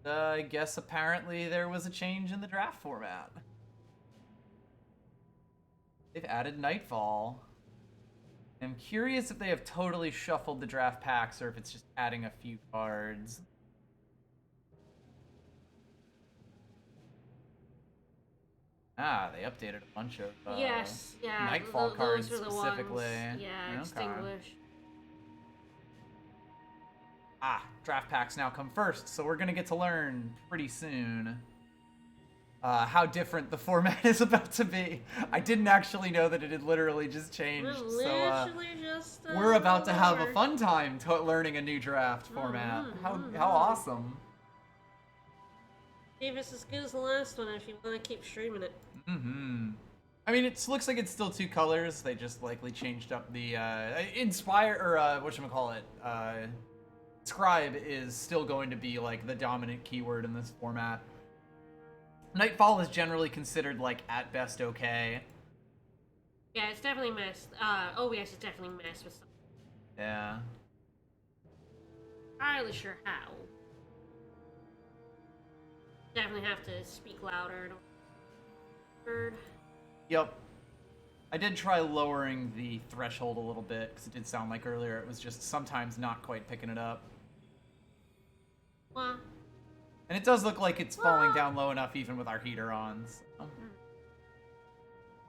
I guess apparently there was a change in the draft format. They've added Nightfall. I'm curious if they have totally shuffled the draft packs or if it's just adding a few cards. Ah, they updated a bunch of yes, yeah, Nightfall cards those are the specifically. Ones. Yeah, Okay. extinguish. Ah, draft packs now come first, so we're gonna get to learn pretty soon how different the format is about to be. I didn't actually know that it had literally just changed, so we're about to have a fun time learning a new draft format. How awesome! See if it's as good as the last one if you want to keep streaming it. I mean, it looks like it's still 2 colors. They just likely changed up the inspire or whatchamacallit. Scribe is still going to be like the dominant keyword in this format. Nightfall is generally considered like at best okay. Yeah, it's definitely messed. OBS is definitely messed with something. Yeah. Not really sure how. Definitely have to speak louder. Yep. I did try lowering the threshold a little bit because it did sound like earlier it was just sometimes not quite picking it up. Well. And it does look like it's falling down low enough even with our heater on. So.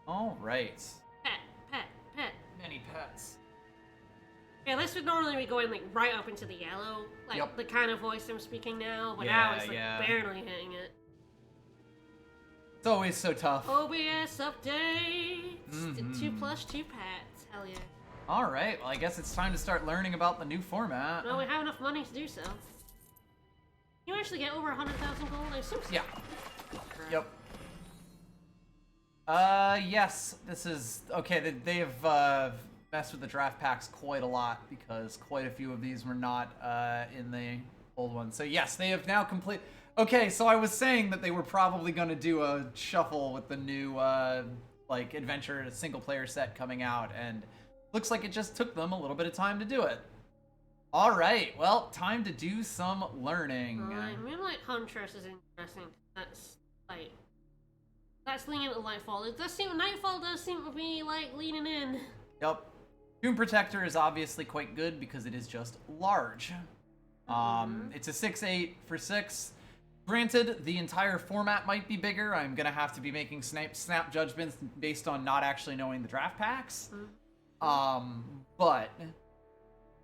All right. Pet. Many pets. Yeah, this would normally be going like right up into the yellow, like the kind of voice I'm speaking now, but now it's like barely hitting it. It's always so tough. OBS updates. 2 plus 2 pets. Hell yeah. All right. Well, I guess it's time to start learning about the new format. Well, we have enough money to do so. You actually get over 100,000 gold, I assume so. Yeah. Yep. Yes. This is okay. They've messed with the draft packs quite a lot because quite a few of these were not in the old one. So yes, they have now complete. Okay, so I was saying that they were probably going to do a shuffle with the new like adventure single player set coming out, and looks like it just took them a little bit of time to do it. All right, well, time to do some learning. Moonlight Huntress is interesting. That's leaning into Nightfall. Nightfall does seem to be like leaning in. Yep. Tomb Protector is obviously quite good because it is just large. It's a 6/8 for 6. Granted, the entire format might be bigger. I'm gonna have to be making snap judgments based on not actually knowing the draft packs. But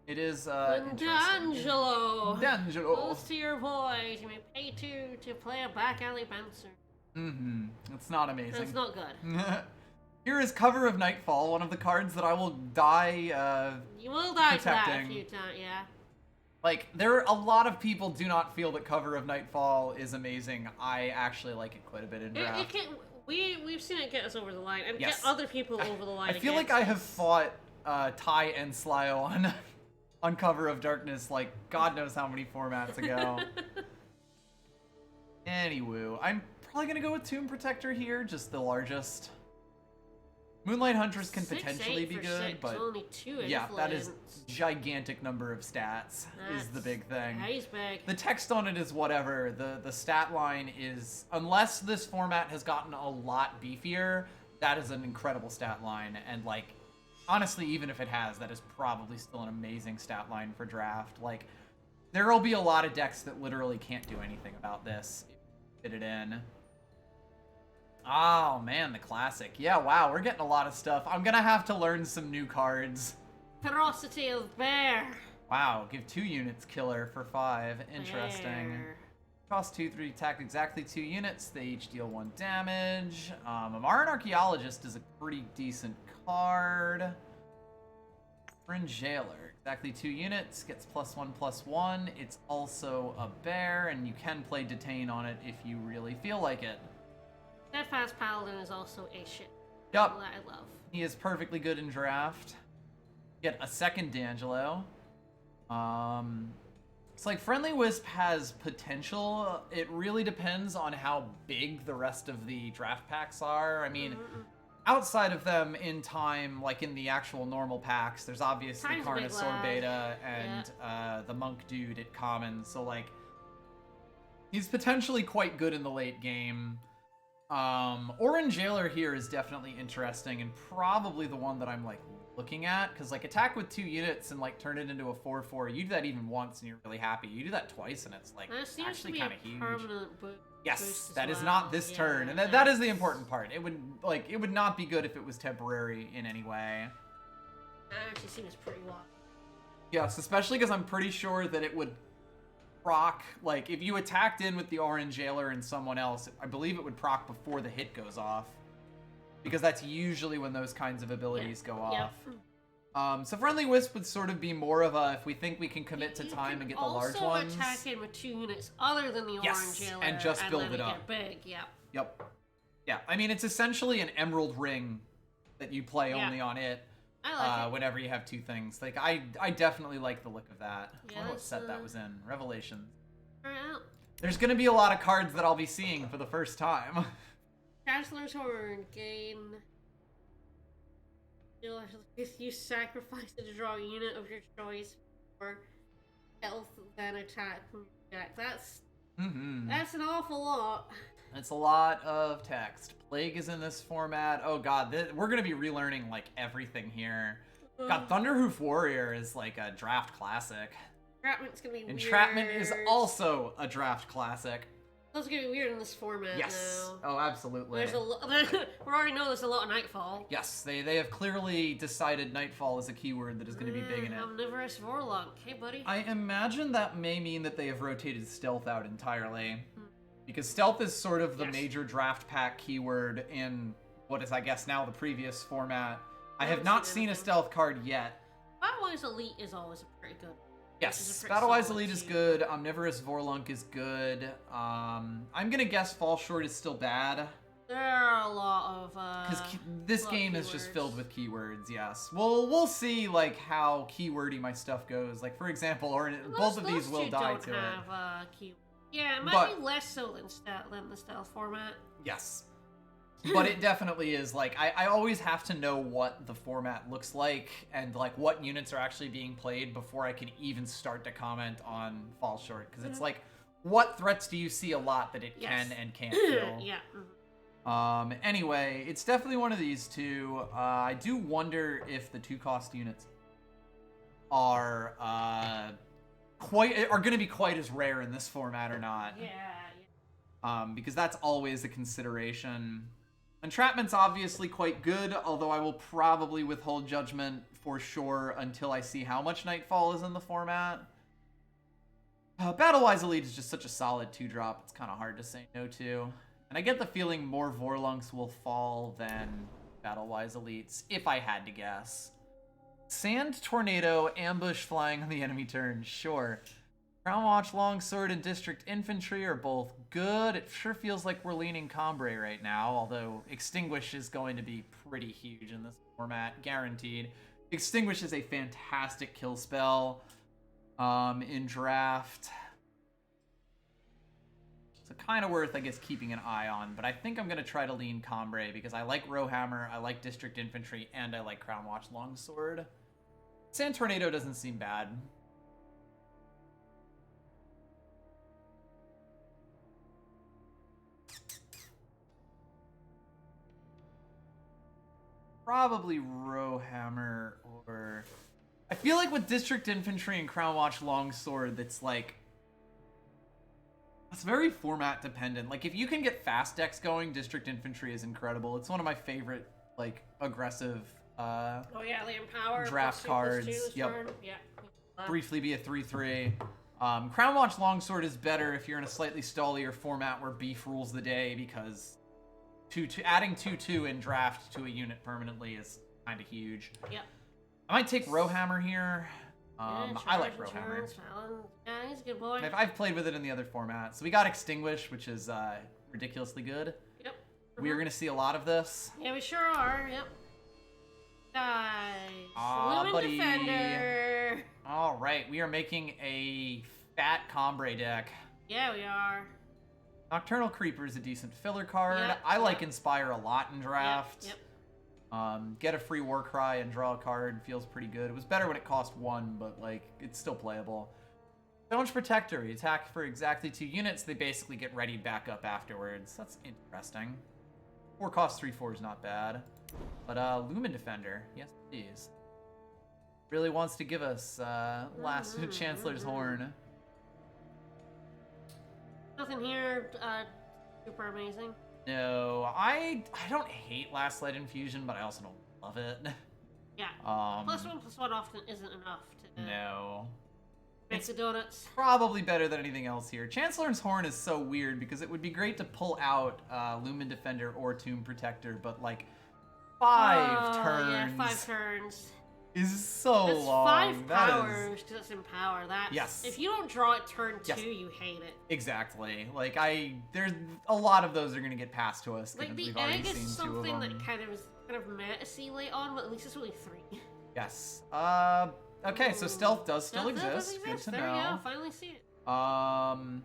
it is D'Angelo. D'Angelo. Close to your voice. You may pay 2 to play a back alley bouncer. It's not amazing. That's not good. Here is Cover of Nightfall, one of the cards that I will die you will die protecting. for that a few times, yeah. Like, a lot of people do not feel that Cover of Nightfall is amazing. I actually like it quite a bit in draft. We've seen it get us over the line and get other people over the line. I feel like I have fought Ty and Slyo on Cover of Darkness like God knows how many formats ago. Anywho, I'm probably gonna go with Tomb Protector here, just the largest. Moonlight Huntress can potentially be good, but only 2 yeah, that is gigantic number of stats is the big thing. Yeah, he's big. The text on it is whatever. The stat line is, unless this format has gotten a lot beefier, that is an incredible stat line. And like, honestly, even if it has, that is probably still an amazing stat line for draft. Like, there will be a lot of decks that literally can't do anything about this if you fit it in. Oh man, the classic. Yeah, wow, we're getting a lot of stuff. I'm gonna have to learn some new cards. Ferocity of Bear. Wow, give 2 units killer for 5. Interesting. Bear. Cost 2/3, attack exactly 2 units. They each deal 1 damage. Amaran Archaeologist is a pretty decent card. Fringe Jailer, exactly 2 units, gets +1/+1. It's also a bear, and you can play Detain on it if you really feel like it. Steadfast Paladin is also a shit. Yup. That I love. He is perfectly good in draft. Get a second D'Angelo. It's like Friendly Wisp has potential. It really depends on how big the rest of the draft packs are. I mean, outside of them in time, like in the actual normal packs, there's obviously Carnosaur Beta and the Monk Dude at common. So like, He's potentially quite good in the late game. Orange Jailer here is definitely interesting and probably the one that I'm like looking at, because like attack with 2 units and like turn it into a 4/4. You do that even once and you're really happy. You do that twice and it's like actually kind of huge. Yes, that is not this turn, and that is the important part. It would not be good if it was temporary in any way. That actually seems pretty wild. Yes, especially because I'm pretty sure that it would proc, like, if you attacked in with the Orange Jailer and someone else, I believe it would proc before the hit goes off. Because that's usually when those kinds of abilities go off. So Friendly Wisp would sort of be more of a, if we think we can commit to time and get the large ones. Also attack in with 2 units other than the Orange Jailer. And just build it up. Get big, Yep. Yeah, I mean, it's essentially an Emerald Ring that you play only on it. I like it. Whenever you have 2 things. Like, I definitely like the look of that. I Yeah, wonder what set that was in. Revelations. Out. There's gonna be a lot of cards that I'll be seeing for the first time. Chancellor's Horn. Gain. If you sacrifice to draw a unit of your choice for health, then attack from your deck. That's an awful lot. It's a lot of text. Plague is in this format. Oh god, we're gonna be relearning like everything here. God, Thunderhoof Warrior is like a draft classic. Entrapment's gonna be Entrapment weird. is also a draft classic. That's gonna be weird in this format now. Oh, absolutely. There's we already know there's a lot of Nightfall. Yes, they have clearly decided Nightfall is a keyword that is going to be big in it. Omnivorous Warlock. Hey, buddy. I imagine that may mean that they have rotated Stealth out entirely. Because Stealth is sort of the major draft pack keyword in what is, I guess, now the previous format. I have not seen a Stealth card yet. Battlewise Elite is always a pretty good. Yes, Battlewise Elite is good. Omnivorous Vorlunk is good. I'm gonna guess Fall Short is still bad. There are a lot of because this game is just filled with keywords. Yes, we'll see like how keywordy my stuff goes. Like for example, or both of these will die to it. Yeah, it might be less so than the stealth format. Yes. But it definitely is, like, I always have to know what the format looks like and, like, what units are actually being played before I can even start to comment on Fall Short. Because it's like, what threats do you see a lot that it can and can't kill? Yeah. Anyway, it's definitely one of these two. I do wonder if the 2-cost units are going to be quite as rare in this format or not. Yeah. Because that's always a consideration. Entrapment's obviously quite good, although I will probably withhold judgment for sure until I see how much Nightfall is in the format. Battlewise Elite is just such a solid 2-drop, it's kind of hard to say no to. And I get the feeling more Vorlunks will fall than Battlewise Elites, if I had to guess. Sand Tornado, ambush flying on the enemy turn, sure. Crown Watch, Longsword, and District Infantry are both good. It sure feels like we're leaning Cambrai right now, although Extinguish is going to be pretty huge in this format, guaranteed. Extinguish is a fantastic kill spell in draft. So kind of worth, I guess, keeping an eye on, but I think I'm going to try to lean Cambrai because I like Rowhammer, I like District Infantry, and I like Crown Watch Longsword. Sand Tornado doesn't seem bad. Probably Rowhammer or... I feel like with District Infantry and Crown Watch Longsword, that's like... It's very format dependent. Like, if you can get fast decks going, District Infantry is incredible. It's one of my favorite, like, aggressive oh yeah, the Empower draft cards. Yep. Yeah. Briefly be a 3/3. Crown Watch Longsword is better if you're in a slightly stallier format where beef rules the day, because... adding 2/2 in draft to a unit permanently is kind of huge. Yep. I might take Rowhammer here. I like Rowhammer. Yeah, he's a good boy. I've played with it in the other formats. So we got Extinguish, which is ridiculously good. Yep. We are going to see a lot this. Yeah, we sure are. Yep. Aw, buddy. Defender. All right, we are making a fat Cambrai deck. Yeah, we are. Nocturnal Creeper is a decent filler card. Yep, I like Inspire a lot in draft. Yep. Get a free Warcry and draw a card feels pretty good. It was better when it cost 1, but like it's still playable. Staunch Protector. You attack for exactly 2 units. They basically get readied back up afterwards. That's interesting. 4 cost 3/4 is not bad. But Lumen Defender. Yes, please. Really wants to give us last Chancellor's Horn. Nothing here super amazing. No, I don't hate Last Light Infusion, but I also don't love it. Yeah. +1/+1 often isn't enough to no. make the donuts. Probably better than anything else here. Chancellor's Horn is so weird because it would be great to pull out Lumen Defender or Tomb Protector, but like 5 turns. Yeah, 5 turns. Is so That's long. 5 powers because it's in power. That's, yes. If you don't draw it turn 2, you hate it. Exactly. Like there's a lot of those are gonna get passed to us. Like the we've already egg is seen 2 of something them. that kind of meta-y late on, but at least it's only 3. Yes. Okay, so stealth does still exist. Good to there know. you go. Finally see it. Kind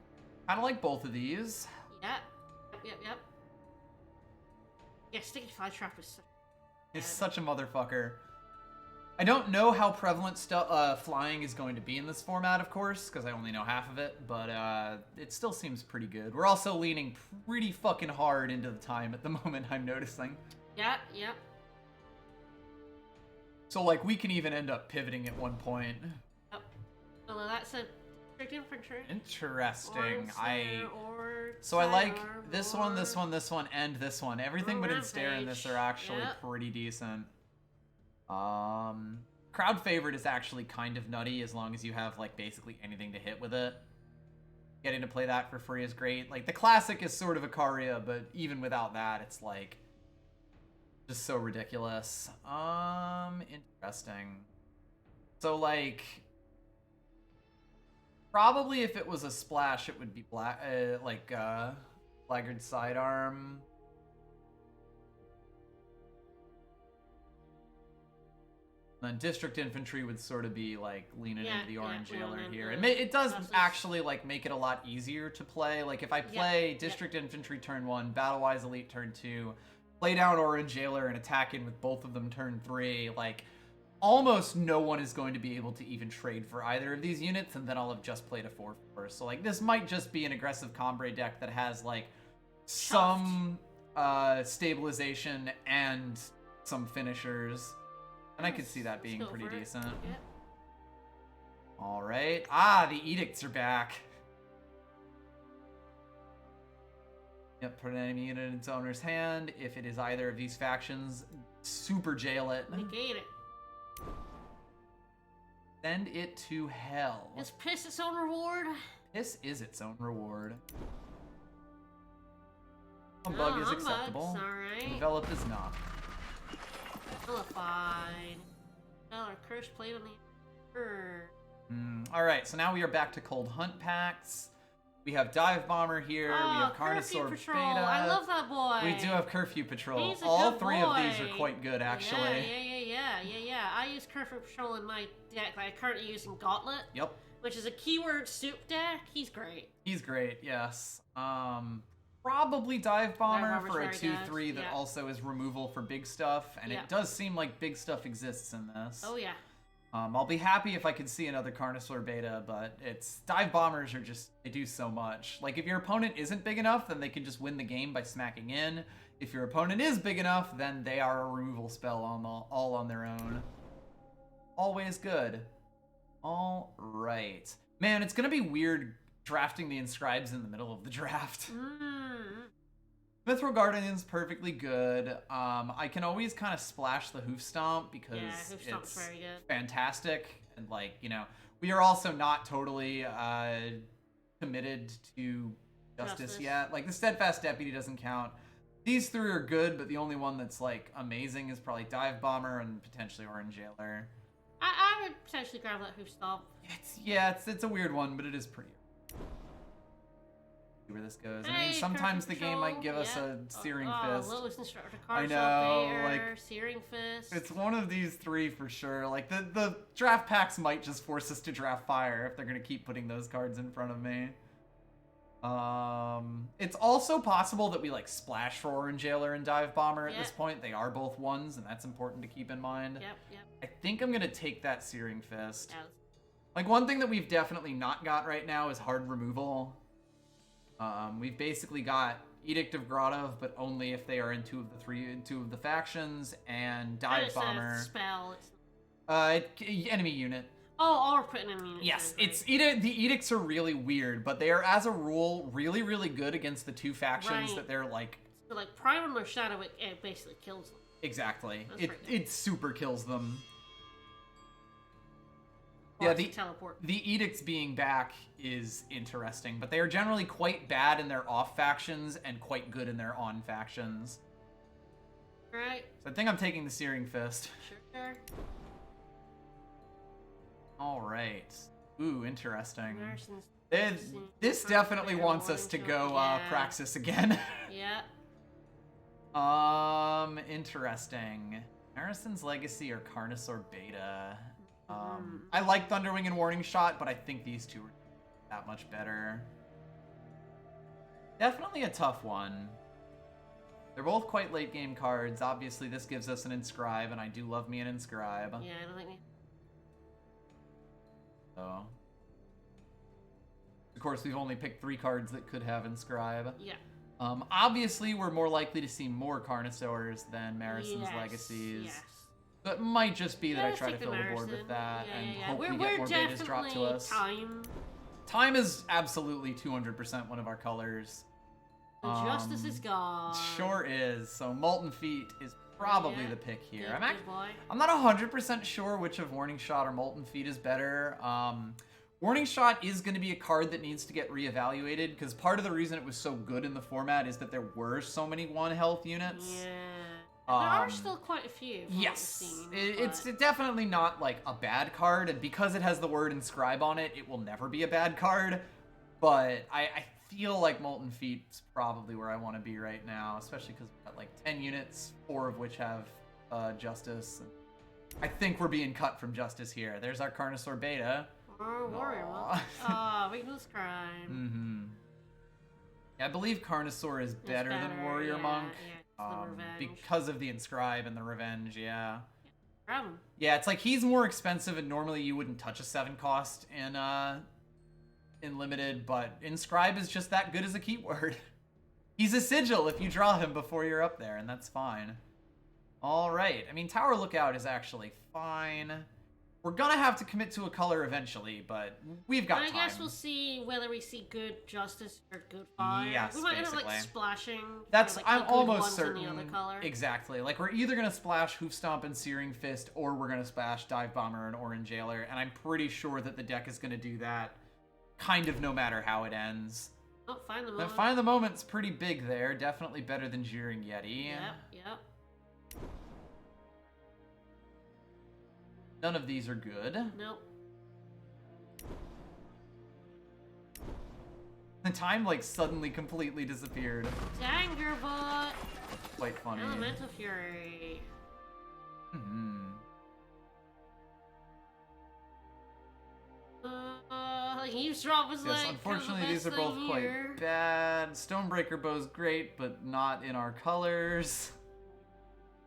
of like both of these. Yep. Yeah, Sticky Fly Trap is such It's such a motherfucker. I don't know how prevalent flying is going to be in this format, of course, because I only know half of it, but it still seems pretty good. We're also leaning pretty fucking hard into the time at the moment, I'm noticing. Yep. So, like, we can even end up pivoting at one point. Yep. Although that's a strict infantry. Interesting. I sidearm, like this one, and this one. Everything but Ensnare in this are actually pretty decent. Crowd Favorite is actually kind of nutty as long as you have, like, basically anything to hit with it. Getting to play that for free is great. Like, the classic is sort of Icaria, but even without that, it's, like, just so ridiculous. Interesting. So, like, probably if it was a splash, it would be Blackguard Sidearm. Then District Infantry would sort of be, like, leaning into the Orange Jailer here. It does actually, like, make it a lot easier to play. Like, if I play District Infantry turn 1, Battle-Wise Elite turn 2, play down Orange Jailer and attack in with both of them turn 3, like, almost no one is going to be able to even trade for either of these units, and then I'll have just played a 4/4. So, like, this might just be an aggressive Combre deck that has, like, some stabilization and some finishers. And I could see that being pretty decent. Yep. All right. The edicts are back. Yep, put an enemy unit in its owner's hand. If it is either of these factions, super jail it. Negate it. Send it to hell. Is piss its own reward? Piss is its own reward. Humbug is acceptable. Alright. Envelop is not. Nullified. Well, our curse played on the Alright, so now we are back to Cold Hunt packs. We have Dive Bomber here. We have Carnosaur Beta. I love that boy. We do have Curfew Patrol. He's a All good 3 boy. of these are quite good, actually. Yeah. I use Curfew Patrol in my deck that I currently use in Gauntlet. Yep. Which is a keyword soup deck. He's great. He's great, yes. Probably Dive Bomber for a 2/3 that yeah. also is removal for big stuff, and it does seem like big stuff exists in this. Oh yeah. I'll be happy if I could see another Carnosaur Beta, but Dive Bombers are just, they do so much. Like, if your opponent isn't big enough, then they can just win the game by smacking in. If your opponent is big enough, then they are a removal spell all on their own. Always good. All right. Man, it's gonna be weird drafting the Inscribes in the middle of the draft. Mithril Guardian's perfectly good. I can always kind of splash the Hoof Stomp because it's very good. Fantastic. And, like, you know, we are also not totally committed to Justice yet. Like, the Steadfast Deputy doesn't count. These 3 are good, but the only one that's, like, amazing is probably Dive Bomber and potentially Orange Jailer. I would potentially grab that Hoof Stomp. It's a weird one, but it is pretty. See where this goes. Hey, I mean, sometimes the game might give us a Searing Fist. Lowest Instructor I card. know, like, Searing Fist. It's one of these 3 for sure. Like, the draft packs might just force us to draft Fire if they're gonna keep putting those cards in front of me. It's also possible that we, like, splash for Orange Jailer and Dive Bomber at this point. They are both 1s, and that's important to keep in mind. Yep. I think I'm gonna take that Searing Fist. Like, one thing that we've definitely not got right now is hard removal. We've basically got Edict of Grotov, but only if they are in two of the factions, and Dive Bomber. It's a spell. Enemy unit. Oh, or put an enemy unit. Yes, right. it's the edicts are really weird, but they are, as a rule, really, really good against the two factions that they're like. So like Prime or Shadow, it basically kills them. Exactly. That's It super kills them. Or the teleport. The edicts being back is interesting, but they are generally quite bad in their off factions and quite good in their on factions. Right. So I think I'm taking the Searing Fist. Sure. All right. Ooh, interesting. This This definitely wants us to go Praxis again. Yeah. Interesting. Marison's Legacy or Carnosaur Beta. I like Thunderwing and Warning Shot, but I think these two are that much better. Definitely a tough one. They're both quite late game cards. Obviously, this gives us an Inscribe, and I do love me an Inscribe. Yeah, I don't think we... So, of course, we've only picked 3 cards that could have Inscribe. Yeah. Obviously, we're more likely to see more Carnosaurs than Marison's Legacies. Yes. So it might just be that I try to fill the board Marison. with that and hope we we're get more betas dropped to us. Time is absolutely 200% one of our colors. The Justice is gone. Sure is. So Molten Feet is probably the pick here. Good I'm not 100% sure which of Warning Shot or Molten Feet is better. Warning Shot is going to be a card that needs to get reevaluated, because part of the reason it was so good in the format is that there were so many 1 health units. Yeah. There are still quite a few. Yes. It's definitely not like a bad card, and because it has the word Inscribe on it, it will never be a bad card. But I feel like Molten Feet's probably where I want to be right now, especially because we've got like 10 units, 4 of which have Justice. I think we're being cut from Justice here. There's our Carnosaur Beta. Oh, Warrior Monk. Weakness Crime. Yeah, I believe Carnosaur is better than Warrior Monk. Because of the Inscribe and the Revenge, yeah. Yeah, it's like he's more expensive, and normally you wouldn't touch a 7 cost in Limited, but Inscribe is just that good as a keyword. He's a sigil if you draw him before you're up there, and that's fine. All right. I mean, Tower Lookout is actually fine. We're gonna have to commit to a color eventually, but we've got time. I guess we'll see whether we see good Justice or good Fire. Yes, we might basically. end up like splashing. That's for, like, I'm the good almost ones certain. In the other color. Exactly. Like we're either gonna splash Hoof Stomp and Searing Fist, or we're gonna splash Dive Bomber and Orange Jailer, and I'm pretty sure that the deck is gonna do that, kind of no matter how it ends. Oh, Find the Moment. Find the Moment's pretty big there. Definitely better than Jeering Yeti. Yep. None of these are good. Nope. The time like suddenly completely disappeared. Dangerbot. Quite funny. Elemental Fury. Eavesdrop was yes, unfortunately these are both quite bad. Stonebreaker Bow's great, but not in our colors.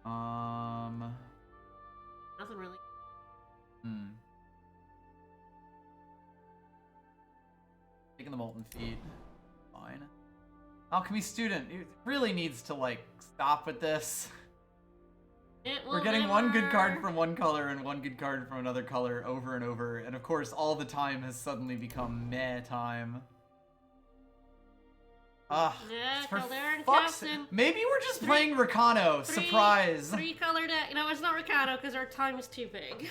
Nothing really. Taking the Molten Feet. Fine. Alchemy Student, it really needs to like stop with this. We're getting one good card from one color and one good card from another color over and over, and of course all the time has suddenly become meh time. Yeah, Caldera and Captain. Maybe we're just playing Rakano. Surprise. 3 color deck. No, it's not Rakano because our time is too big.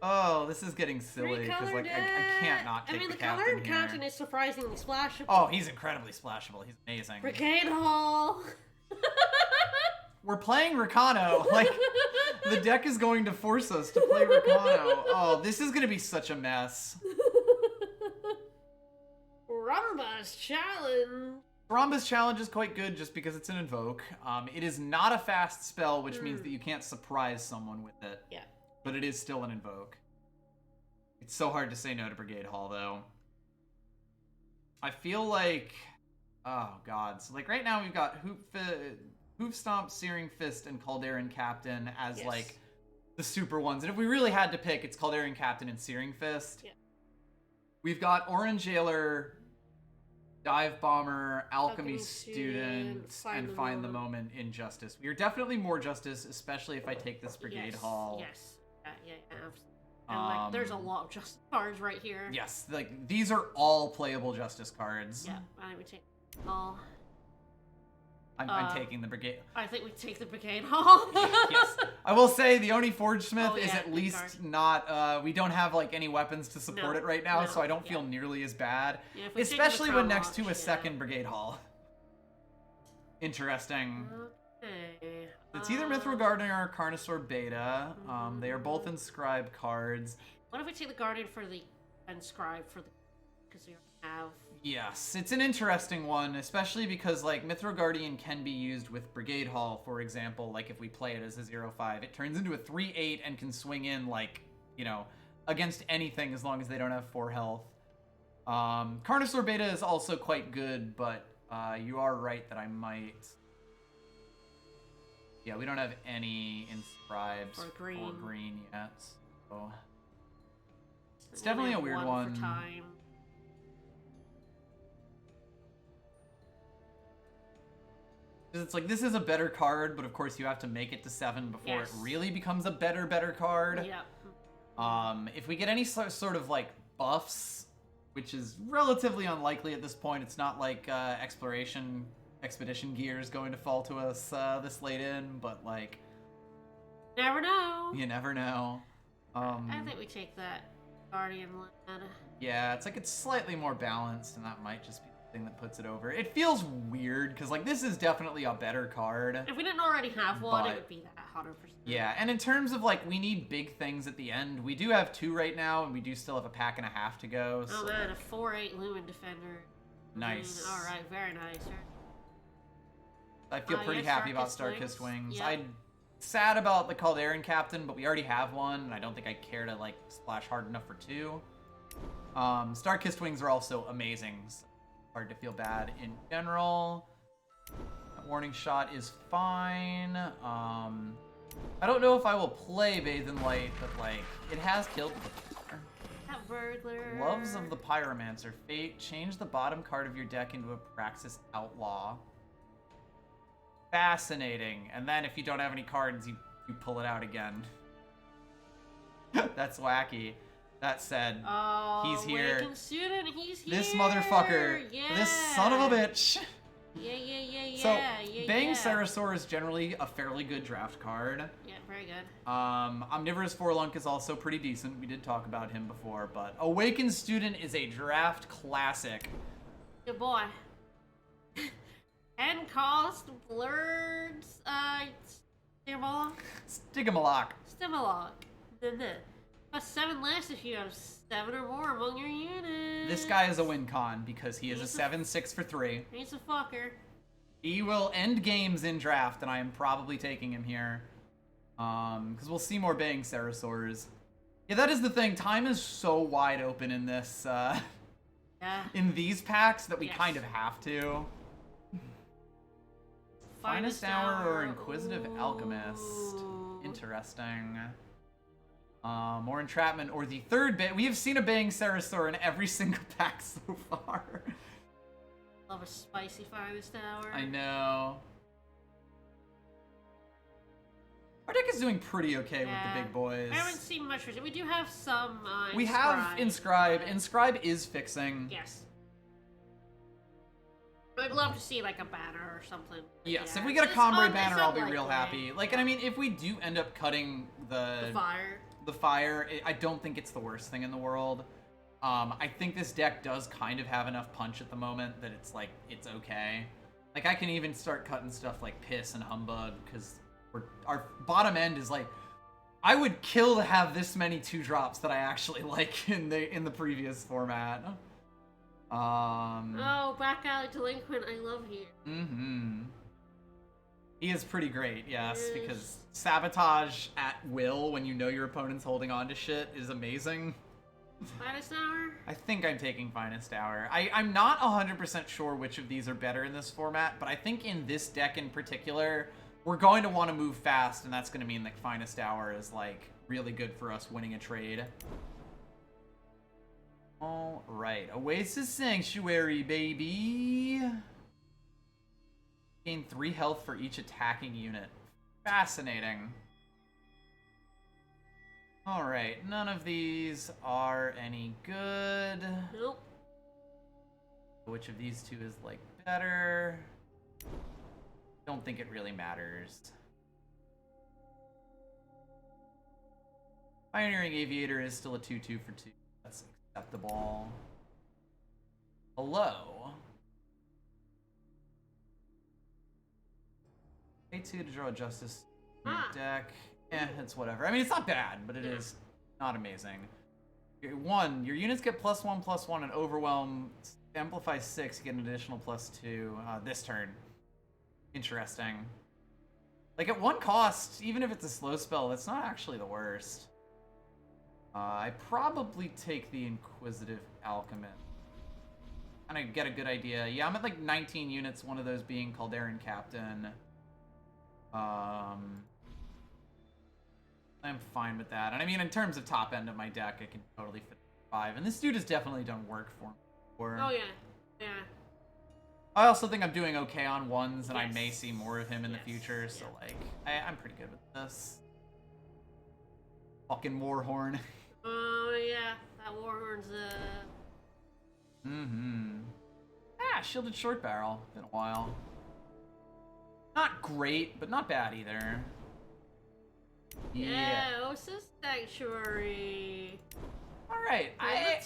Oh, this is getting silly because like I can't not take the captain here. The captain is surprisingly splashable. Oh, he's incredibly splashable. He's amazing. Brigade Hall. We're playing Rakano. Like, the deck is going to force us to play Rakano. Oh, this is going to be such a mess. Rhombus Challenge. Rhombus Challenge is quite good just because it's an Invoke. It is not a fast spell, which means that you can't surprise someone with it. Yeah. But it is still an Invoke. It's so hard to say no to Brigade Hall, though. I feel like... Oh, God. So, like, right now we've got Hoof Stomp, Searing Fist, and Calderan Captain as, like, the super ones. And if we really had to pick, it's Caldarian Captain and Searing Fist. Yeah. We've got Orange Jailer, Dive Bomber, Alchemy Student, and Find the Moment in Justice. We are definitely more Justice, especially if I take this Brigade Hall. Yes. Yeah, absolutely. And like, there's a lot of Justice cards right here. Yes, like these are all playable Justice cards. Yeah, I would take all. I'm taking the Brigade. I think we take the Brigade Hall. Yes. I will say the Oni Forge Smith is yeah, at least not, we don't have like any weapons to support it right now, so I don't feel nearly as bad. Yeah, especially when next to a second Brigade Hall. Interesting. Okay. It's either Mithril Guardian or Carnosaur Beta. They are both inscribed cards. What if we take the Guardian for the inscribed for the, because we have. Yes, it's an interesting one, especially because, like, Mithril Guardian can be used with Brigade Hall, for example. Like, if we play it as a 0/5, it turns into a 3/8 and can swing in, like, you know, against anything as long as they don't have 4 health. Carnosaur Beta is also quite good, but you are right that I might... Yeah, we don't have any inscribed or green yet, so... It's definitely a weird one. For time. It's like, this is a better card, but of course you have to make it to 7 before it really becomes a better card. Yeah. If we get any sort of, like, buffs, which is relatively unlikely at this point, it's not like Expedition gear is going to fall to us this late in, but, like... Never know. You never know. I think we take that Guardian land. Yeah, it's like it's slightly more balanced, and that might just be thing that puts it over. It feels weird because like this is definitely a better card. If we didn't already have one, it would be that 100%. Yeah, and in terms of like we need big things at the end, we do have 2 right now, and we do still have a pack and a half to go. Oh man, a 4/8 Lumen Defender. Nice. All right, very nice. I feel pretty happy about Star-Kissed Wings. Yep. I'm sad about the Caldarian Captain, but we already have one, and I don't think I care to like splash hard enough for 2. Star-Kissed Wings are also amazing. So hard to feel bad in general. That warning shot is fine. I don't know if I will play Bathe in Light, but like it has killed before. That burglar. Gloves of the Pyromancer. Fate. Change the bottom card of your deck into a Praxis Outlaw. Fascinating. And then if you don't have any cards, you pull it out again. That's wacky. That said, he's here. Awakened Student, he's here. This motherfucker. Yeah. This son of a bitch. Yeah. So, Bang Sarasaur is generally a fairly good draft card. Yeah, very good. Omnivorous Forlunk is also pretty decent. We did talk about him before, but Awakened Student is a draft classic. Good boy. 10 cost, blurred, Stigmalock. Plus 7 less if you have 7 or more among your units. This guy is a win con because he is a 7/6 for 3. He's a fucker. He will end games in draft, and I am probably taking him here. Because we'll see more Bang Sarasaurs. Yeah, that is the thing. Time is so wide open in this, in these packs that we kind of have to. Finest Hour or Inquisitive Alchemist. Interesting. More Entrapment or the third bit. We have seen a Bang Sarasaur in every single pack so far. Love a spicy Finest Hour. I know. Our deck is doing pretty okay with the big boys. I haven't seen much of it. We do have some we have Inscribe. Inscribe is fixing. Yes. I'd love to see like a banner or something. Yes, if we get a Combrade banner, I'll be real happy. Like, and I mean, if we do end up cutting the fire, I don't think it's the worst thing in the world. I think this deck does kind of have enough punch at the moment that it's like, it's okay. Like, I can even start cutting stuff like Piss and Humbug, because our bottom end is like, I would kill to have this many 2-drops that I actually like in the previous format. Oh, Back Alley Delinquent, I love you. He is pretty great, yes, because sabotage at will when you know your opponent's holding on to shit is amazing. Finest Hour? I think I'm taking Finest Hour. I'm not 100% sure which of these are better in this format, but I think in this deck in particular, we're going to want to move fast, and that's going to mean that Finest Hour is, like, really good for us winning a trade. All right, Oasis Sanctuary, baby. Gain 3 health for each attacking unit. Fascinating. All right, none of these are any good. Nope. Which of these two is like better? Don't think it really matters. Pioneering Aviator is still a 2/2 for 2. That's acceptable. Hello. A2 to draw a Justice in your deck. It's whatever. I mean, it's not bad, but it is not amazing. 1, your units get +1/+1 and Overwhelm. Amplify 6, you get an additional +2 this turn. Interesting. Like, at 1 cost, even if it's a slow spell, that's not actually the worst. I probably take the Inquisitive Alchemist. Kind of get a good idea. Yeah, I'm at like 19 units, one of those being Calderan Captain. I'm fine with that. And I mean, in terms of top end of my deck, I can totally fit 5. And this dude has definitely done work for me before. Oh, yeah. Yeah. I also think I'm doing okay on 1s, and I may see more of him in the future, so, like, I'm pretty good with this. Fucking Warhorn. Oh, yeah. That Warhorn's, Shielded Short Barrel. Been a while. Not great, but not bad either. Yeah, Oasis Sanctuary. Alright, I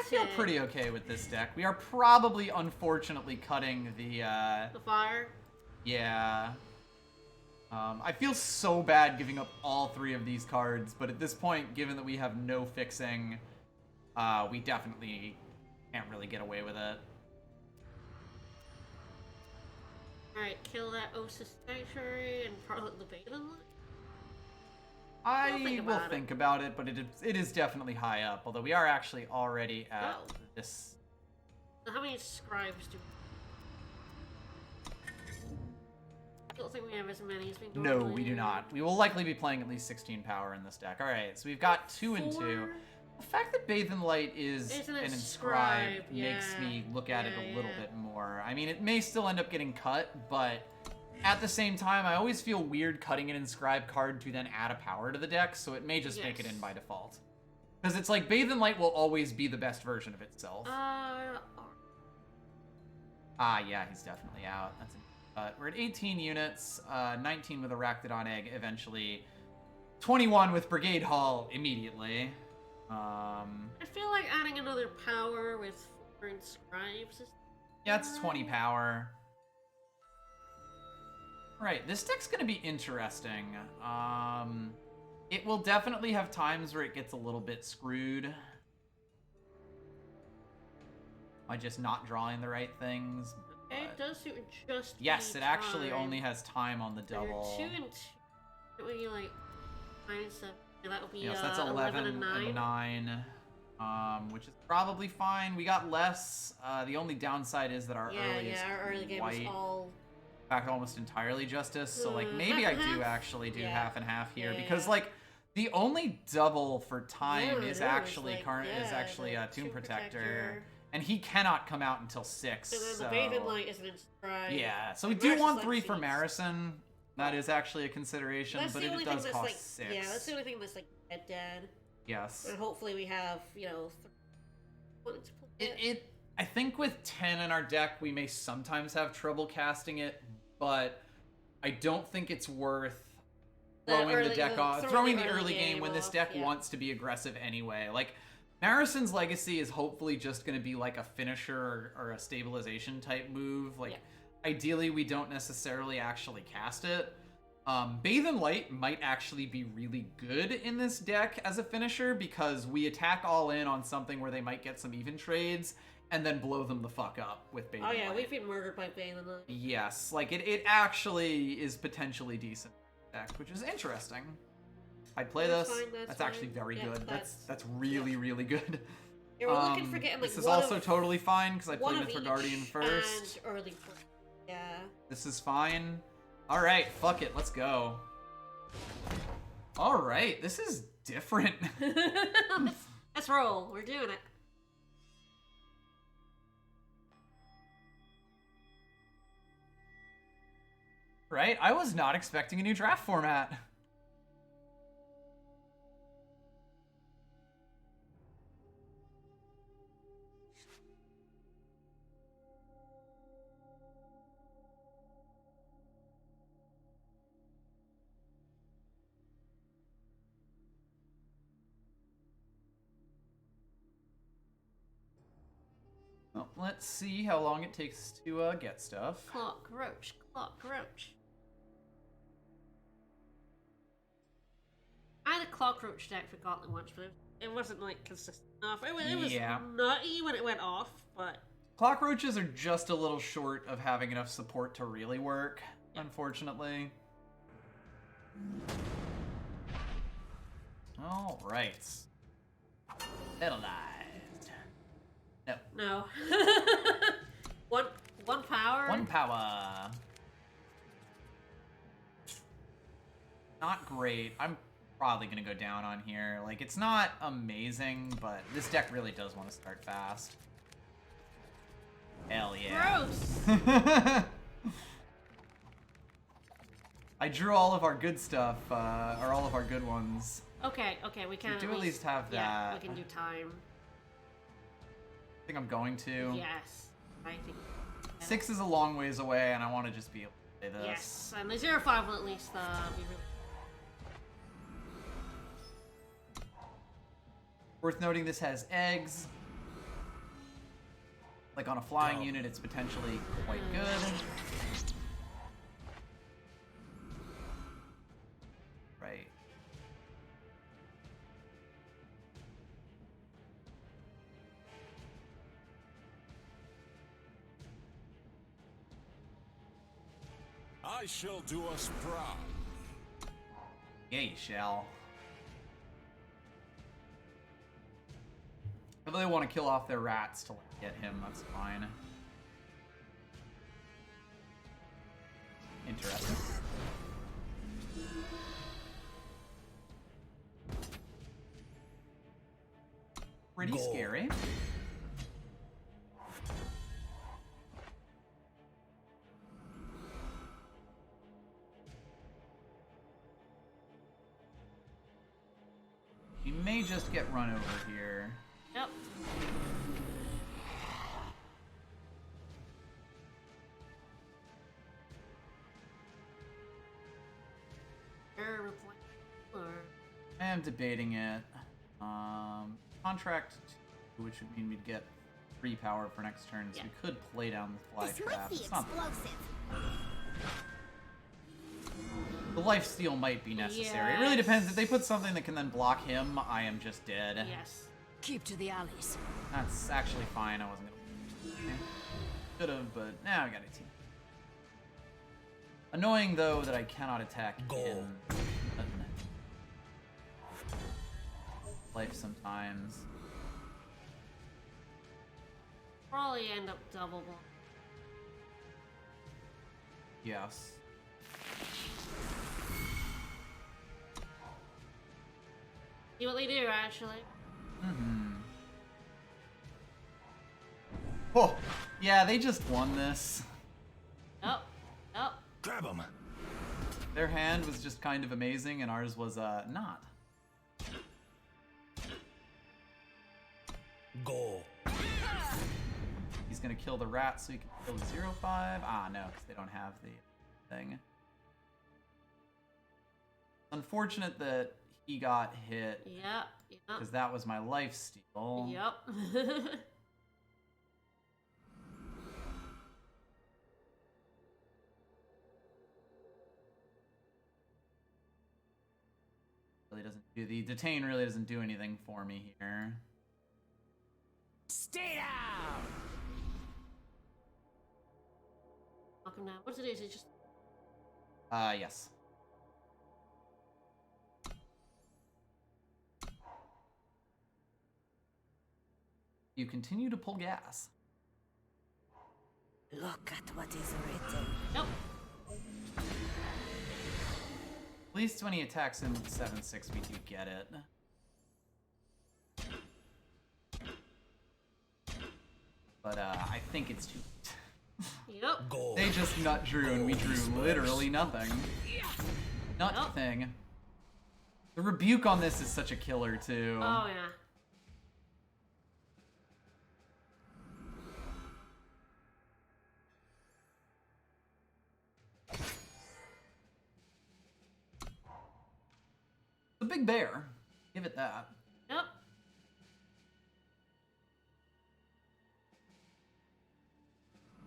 feel tip. pretty okay with this deck. We are probably, unfortunately, cutting the fire? Yeah. I feel so bad giving up all 3 of these cards, but at this point, given that we have no fixing, we definitely can't really get away with it. Alright, kill that Oasis Sanctuary and probably the Baden. I will think about it, but it is definitely high up, although we are actually already at this. So how many scribes do we... I don't think we have as many as we normally No, we do not. We will likely be playing at least 16 power in this deck. Alright, so we've got 2 and 2. The fact that Bathe in Light is an inscribe makes me look at it a little bit more. I mean, it may still end up getting cut, but at the same time, I always feel weird cutting an inscribe card to then add a power to the deck, so it may just make it in by default. Because it's like, Bathe in Light will always be the best version of itself. Yeah, he's definitely out. That's we're at 18 units, 19 with a Rakdodon Egg eventually, 21 with Brigade Hall immediately. I feel like adding another power with 4 inscribes is... Yeah, it's 20 power. Right, this deck's gonna be interesting. It will definitely have times where it gets a little bit screwed by just not drawing the right things. It does suit just yes, it actually only has time on the double. 2 and 2. It would be like 9 and 7. Yeah, that would be yes, that's 11 and 9. Which is probably fine. We got less. The only downside is that our early game was all... In fact, almost entirely Justice. So, like, maybe I do actually do half and half here because, like, the only double for time is actually Tomb Protector. And he cannot come out until 6. And then the Bathe in Light is an inscribe. Yeah, so we do want 3 for Marison. That is actually a consideration, but it does cost 6. Yeah, that's the only thing that's like dead. Yes. And hopefully we have, you know, I think with 10 in our deck, we may sometimes have trouble casting it, but I don't think it's worth throwing the deck off, throwing the early game when this deck wants to be aggressive anyway. Like, Marison's Legacy is hopefully just going to be like a finisher or a stabilization type move. Like, ideally, we don't necessarily actually cast it. Bathe in Light might actually be really good in this deck as a finisher because we attack all in on something where they might get some even trades and then blow them the fuck up with Bathe in Light. Oh yeah, we've been murdered by Bathe in Light. Yes, like it actually is potentially decent deck, which is interesting. I'd play this. That's actually very good. That's really, really good. Yeah, we're looking for getting like this is also totally fine because I played Mythril Guardian first. And early, yeah. This is fine. All right, fuck it, let's go. All right, this is different. Let's roll. We're doing it. Right? I was not expecting a new draft format. Well, let's see how long it takes to get stuff. Cockroach, cockroach. I had a cockroach deck for Gauntlet once, but it wasn't like consistent enough. It was nutty when it went off, but Cockroaches are just a little short of having enough support to really work, unfortunately. All right. Metalized. No. no. one power. One power. Not great. I'm probably gonna go down on here. Like, it's not amazing, but this deck really does want to start fast. Hell yeah. Gross. I drew all of our good stuff, or all of our good ones. Okay, we can. We do at least have that. Yeah, we can do time. I think I'm going to. Yes, I think. 6 is a long ways away, and I want to just be able to play this. Yes, and the 0-5 will at least be really. Worth noting, this has eggs. Like on a flying unit, it's potentially quite good. Right. I shall do us proud. Yeah, you shall. If they want to kill off their rats to like, get him, that's fine. Interesting. Pretty scary. We may just get run over here. Yep. I am debating it. Contract 2, which would mean we'd get 3 power for next turn, so we could play down the fly trap. It's not the life steal might be necessary. It really depends. If they put something that can then block him, I am just dead. Yes. Keep to the alleys. That's actually fine. I wasn't gonna. Could have, but now I got a team. Annoying though that I cannot attack in life sometimes. Probably end up double block. Yes. See what they do, actually. Oh, yeah, they just won this. Nope. Grab him. Their hand was just kind of amazing, and ours was not. Go. He's gonna kill the rat so he can kill the 0-5. Ah, no, because they don't have the thing. Unfortunate that he got hit. Yep. Because that was my life steal. Yep. Really doesn't do the detain really doesn't do anything for me here. Stay down. Knock him down. What's it do? Is it just? Yes. You continue to pull gas. Look at what is written. Nope. At least when he attacks in 7-6, we do get it. but I think it's too late. Yep. They just nut drew, and we drew literally nothing. Nothing. The rebuke on this is such a killer, too. Oh, yeah. The big bear. Give it that. Yep.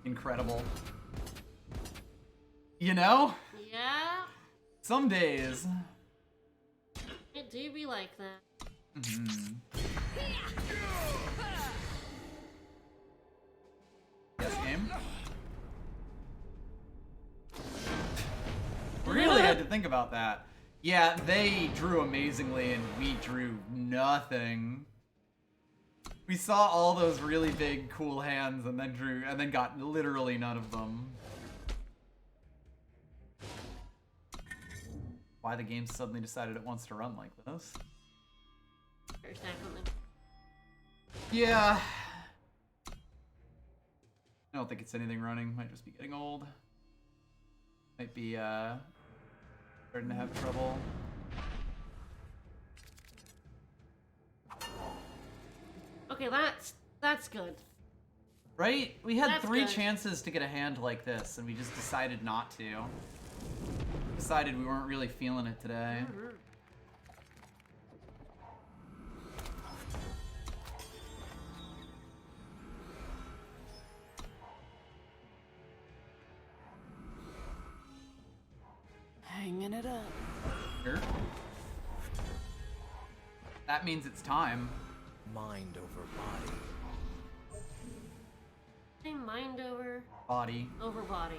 Incredible. You know? Yeah. Some days. It do be like that. Mm-hmm. Yes, game? Really had to think about that. Yeah, they drew amazingly and we drew nothing. We saw all those really big, cool hands and then got literally none of them. Why the game suddenly decided it wants to run like this. There's definitely. Yeah. I don't think it's anything running. Might just be getting old. Might be, starting to have trouble. Okay, that's good. Right? We had That's 3 good. chances to get a hand like this, and we just decided not to. Decided we weren't really feeling it today. Mm-hmm. Hanging it up. Sure. That means it's time. Mind over body. Say mind over Body. body.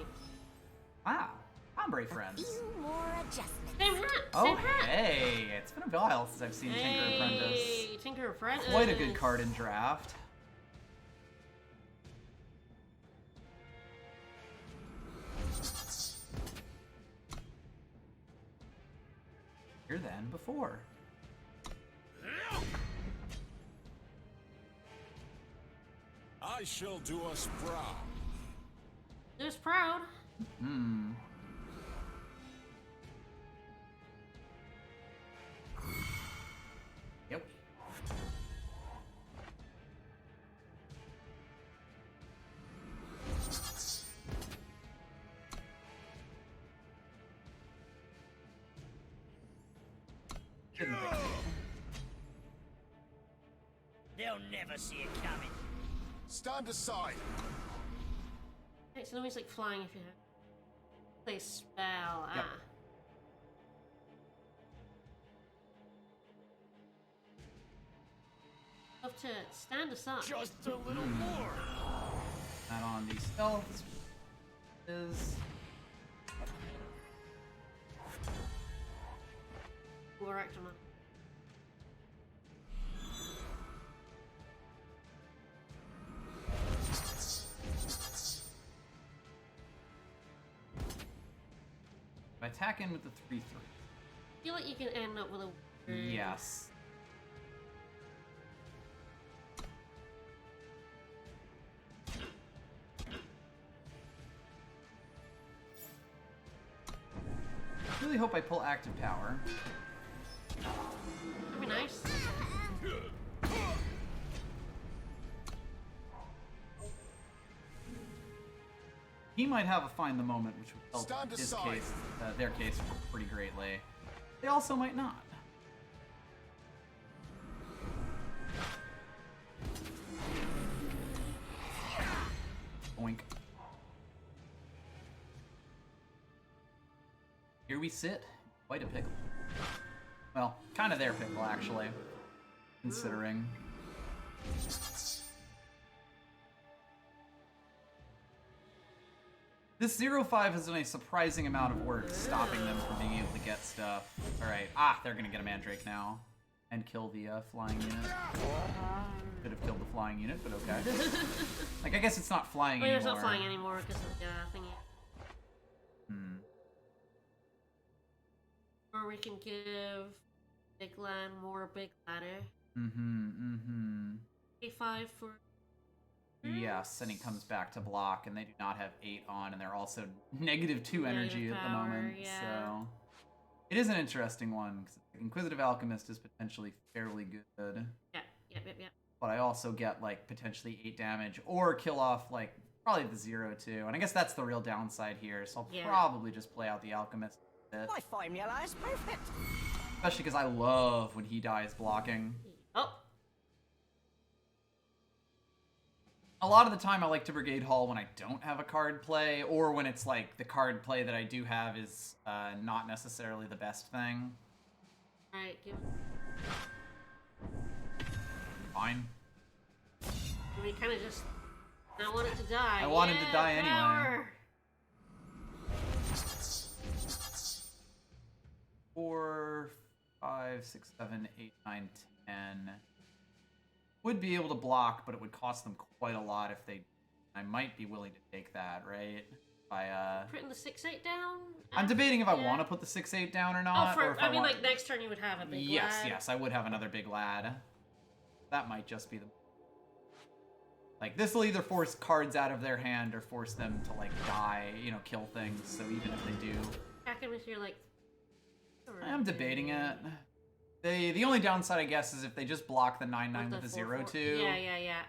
Wow. Hombre friends. Few more adjustments. Same hat. Oh, Same hat. hey. It's been a while since I've seen Tinker Apprentice. Hey, Tinker Apprentice. Quite a good card in draft. Here then, before. I shall do us proud. Just proud. Hmm. Yep. Didn't think so. They'll never see it coming. Stand aside. It's always like flying if you have play a spell. Yep. Ah. Have to stand aside. Just a little more. That on the stealth is Correct or not? I attack in with the 3/3. I feel like you can end up with a weird- Yes. I really hope I pull active power. That'd be nice. He might have a find the moment, which would help Stand his aside. case, their case pretty greatly. They also might not. Boink. Here we sit. Quite a pickle. Well, kind of their pickle, actually. Considering. This 0-5 has done a surprising amount of work stopping them from being able to get stuff. Alright. Ah, they're gonna get a Mandrake now. And kill the flying unit. Could have killed the flying unit, but okay. Like, I guess it's not flying Oh, anymore. it's not flying anymore because of the thingy. Hmm. Or we can give Big Land more Big Ladder. Mm-hmm, mm-hmm. A5 for Yes, and he comes back to block, and they do not have 8 on, and they're also -2 energy at the power, moment. yeah. So it is an interesting one, because Inquisitive Alchemist is potentially fairly good. Yeah. But I also get, like, potentially 8 damage, or kill off, like, probably the 0 too. And I guess that's the real downside here, so I'll probably just play out the Alchemist a bit. My formula is perfect. Especially because I love when he dies blocking. Oh. A lot of the time I like to Brigade Hall when I don't have a card play, or when it's like the card play that I do have is not necessarily the best thing. Alright, give Fine. we kind of just not want it to die. I want him to die power. anyway. 4, 5, 6, 7, 8, 9, 10. Would be able to block, but it would cost them quite a lot if they... I might be willing to take that, right? Putting the 6/8 down? I'm debating if I want to put the 6/8 down or not. Oh, or if I mean, want... like, next turn you would have a big lad. Yes, I would have another big lad. That might just be the... Like, this will either force cards out of their hand or force them to, like, die, you know, kill things, so even if they do... Back in with your, like... I'm debating it. The only downside, I guess, is if they just block the 9/9 with the 0/2. Yeah. Yeah.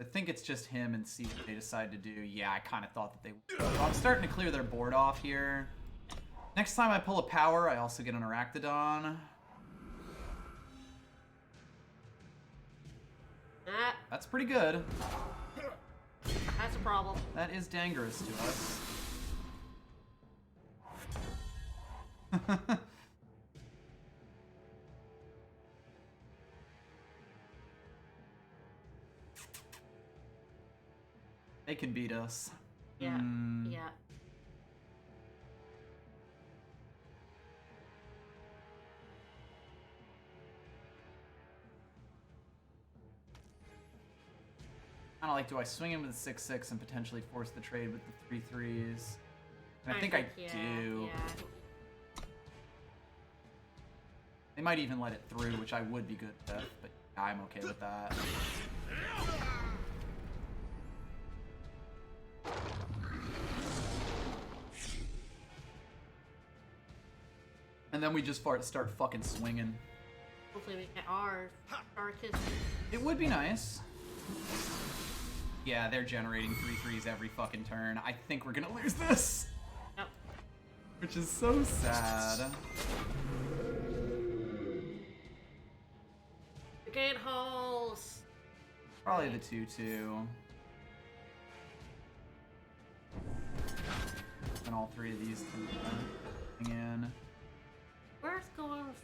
I think it's just him and see what they decide to do. Yeah, I kind of thought that they would. So I'm starting to clear their board off here. Next time I pull a power, I also get an Arachnodon. That's pretty good. That's a problem. That is dangerous to us. They can beat us. Yeah. Kind of like, do I swing him with the 6/6 and potentially force the trade with the 3/3s? And I think I do. Yeah. They might even let it through, which I would be good with, but I'm okay with that. And then we just start fucking swinging. Hopefully we get our Darkest. It would be nice. Yeah, they're generating 3/3s every fucking turn. I think we're gonna lose this. Yep. Which is so sad. Brigade Halls. Probably the 2/2. And all 3 of these can in. Where's going?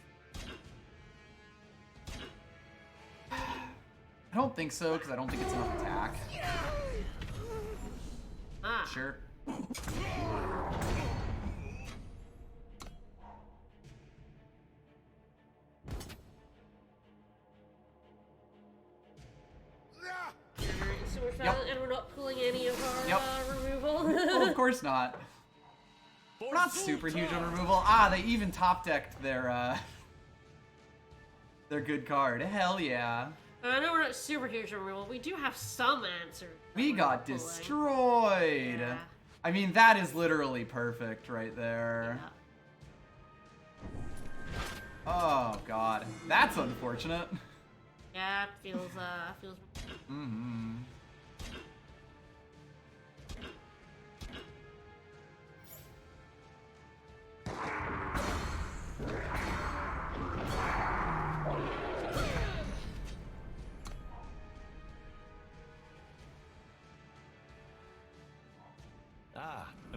I don't think so, because I don't think it's enough attack. Ah. Sure. So we're found, and we're not pulling any of our removal. Well, of course not. We're not super huge on removal. Ah, they even top decked their good card. Hell yeah. I know we're not super huge on removal. We do have some answers. We got destroyed. Yeah. I mean, that is literally perfect right there. Yeah. Oh god, that's unfortunate. Yeah, it feels. Mm-hmm.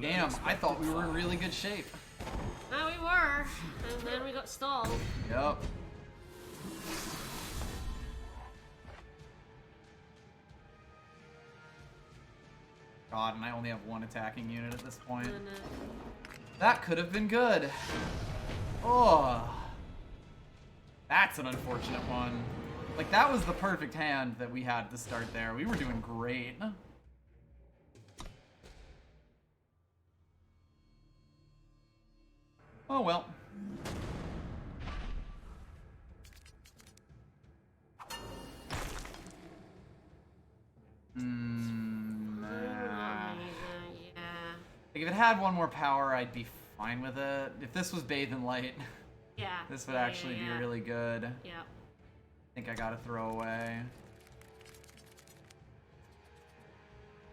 Damn, I thought we were in really good shape. No, we were, and then we got stalled. Yep. God, and I only have 1 attacking unit at this point. That could have been good. Oh. That's an unfortunate one. Like, that was the perfect hand that we had to start there. We were doing great. Oh well. had one more power, I'd be fine with it. If this was Bathe in Light, Yeah. this would actually be really good. Yeah. I think I gotta throw away.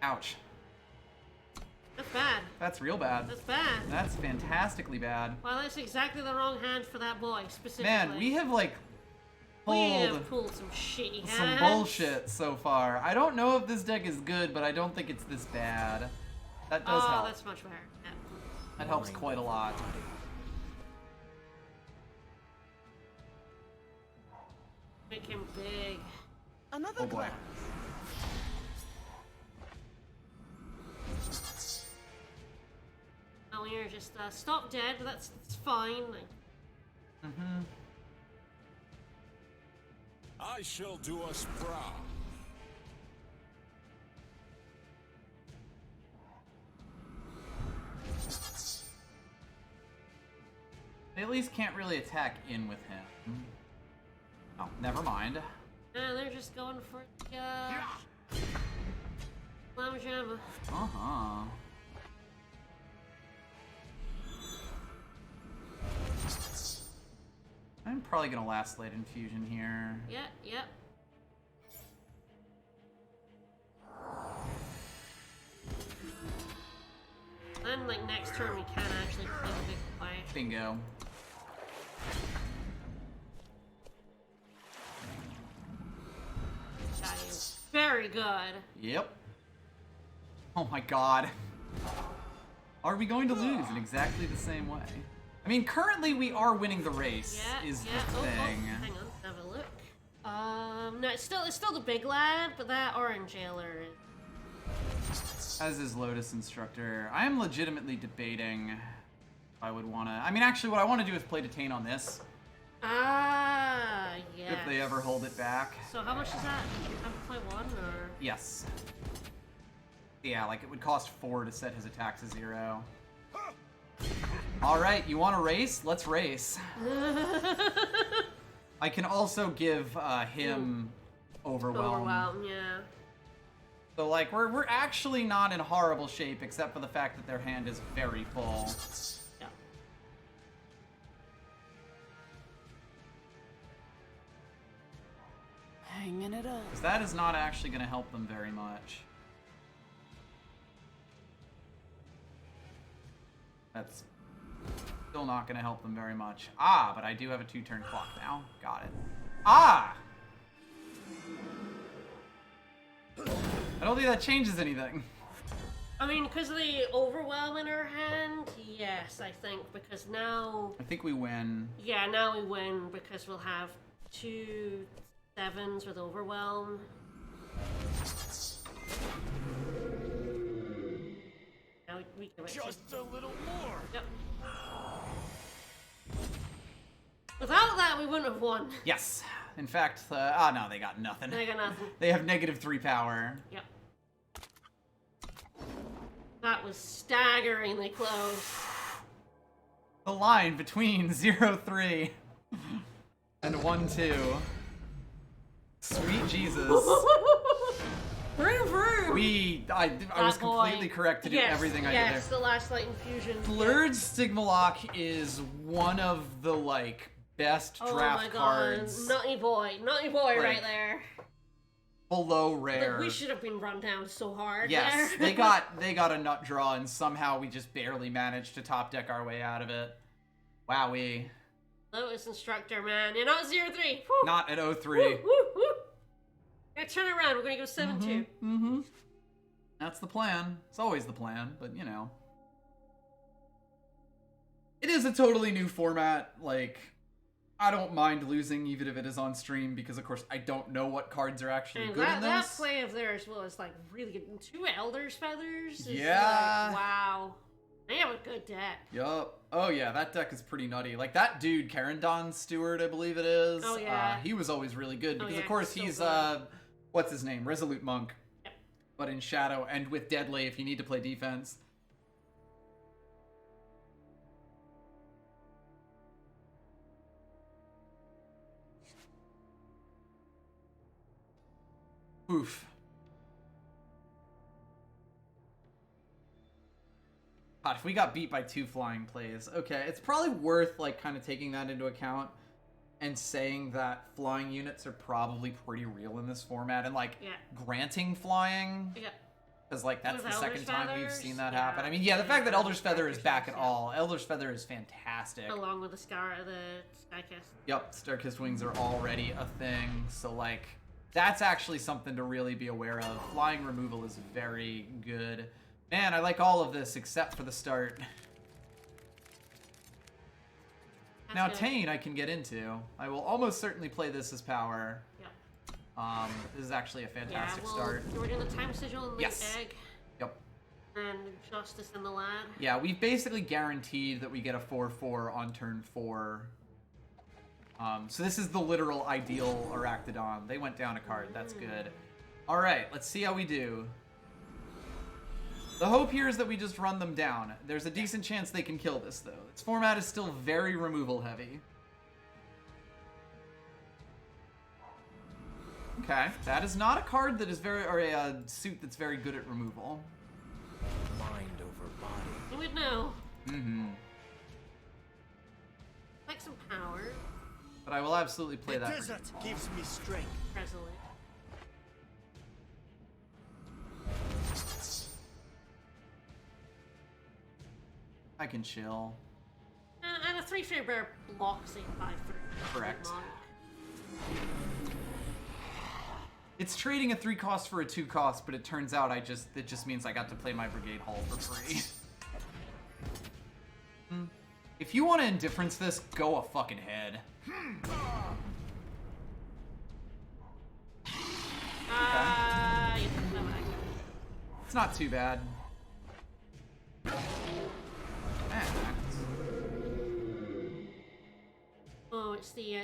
Ouch. That's bad. That's real bad. That's bad. That's fantastically bad. Well, that's exactly the wrong hand for that boy, specifically. Man, we have like We have pulled some shitty hands. some bullshit so far. I don't know if this deck is good, but I don't think it's this bad. That does help. That's much better. Yeah. That helps quite a lot. Make him big. Another Oh boy. class. Oh, you're just stop dead, but that's fine. Mm-hmm. I shall do us proud. They at least can't really attack in with him. Oh, never mind. They're just going for the Slam Jam. Uh-huh. I'm probably gonna last Light Infusion here. Yep. Then, like, next turn we can actually play the big play. Bingo. That is very good. Yep. Oh my god. Are we going to lose in exactly the same way? I mean, currently we are winning the race, is the thing. Hang on, have a look. No, it's still the big lad, but that orange jailer is... As is Lotus Instructor. I am legitimately debating if I would want to... I mean, actually, what I want to do is play Detain on this. Ah, yes. If they ever hold it back. So how much is that? Have to play one, or...? Yes. Yeah, like it would cost 4 to set his attack to 0. Alright, you want to race? Let's race. I can also give him Overwhelm. Overwhelm, yeah. So, like, we're actually not in horrible shape, except for the fact that their hand is very full. Yeah. Hanging it up. 'Cause that is not actually going to help them very much. That's still not going to help them very much. Ah, but I do have a 2-turn clock now. Got it. Ah! I don't think that changes anything. I mean, because of the Overwhelm in her hand, yes, I think, because now... I think we win. Yeah, now we win, because we'll have 2 7s with Overwhelm. Now we can Just a little more. Yep. Without that, we wouldn't have won. Yes. In fact, no, they got nothing. They got nothing. They have -3 power. Yep. That was staggeringly close. The line between 0-3 and 1-2. Sweet Jesus. Vroom, vroom. I was completely correct to do Yes, everything I did yes, there. the last light infusion. Blurred Stigmalock is one of the, like, best Oh draft my god, cards Nutty boy right there. below rare. We should have been run down so hard. Yes, there. they got a nut draw, and somehow we just barely managed to top deck our way out of it. Wowee. Lotus Instructor, man, you're not 0-3. Whew. Not at 0-3. Woo, woo, woo. Gonna turn around. We're gonna go 7-2. Mm-hmm. That's the plan. It's always the plan, but you know. It is a totally new format. Like, I don't mind losing even if it is on stream because, of course, I don't know what cards are actually And good in that this. play of theirs was like really good. 2 Elder's Feathers. Is Yeah. Like, wow. They have a good deck. Yup. Oh yeah, that deck is pretty nutty. Like that dude, Karendon Stewart, I believe it is. Oh, yeah. He was always really good because yeah, of course he's he's so what's his name? Resolute Monk. Yep. But in Shadow and with Deadly if you need to play defense. Oof. God, if we got beat by 2 flying plays, okay, it's probably worth like kind of taking that into account and saying that flying units are probably pretty real in this format, and like granting flying. Yeah. Because, like, that's With the second Elder's time we've Feathers, seen that yeah. happen. I mean, yeah, the fact that Elder's Feather is back at Yeah. all. Elder's Feather is fantastic. Along with the Skykiss. Yep, Star-Kissed Wings are already a thing. So, like, that's actually something to really be aware of. Flying removal is very good. Man, I like all of this except for the start. Now, good. Tane I can get into. I will almost certainly play this as power. Yep. This is actually a fantastic start. We're doing the time sigil and the egg. Yep. And Justice and the Lad. Yeah, we've basically guaranteed that we get a 4/4 on turn 4. So this is the literal ideal Arachnodon. They went down a card. That's good. All right, let's see how we do. The hope here is that we just run them down. There's a decent chance they can kill this, though. Its format is still very removal heavy. Okay, that is not a card that is very, or a suit that's very good at removal. Mind over body. You would know. Mm-hmm. Like some power. But I will absolutely play that. desert gives me strength. Resolute. I can chill. And a 3/3 bear blocks a 5/3. Correct. It's trading a 3 cost for a 2 cost, but it turns out it just means I got to play my Brigade Hall for free. If you want to indifference this, go a fucking head. It's not too bad. Oh, it's the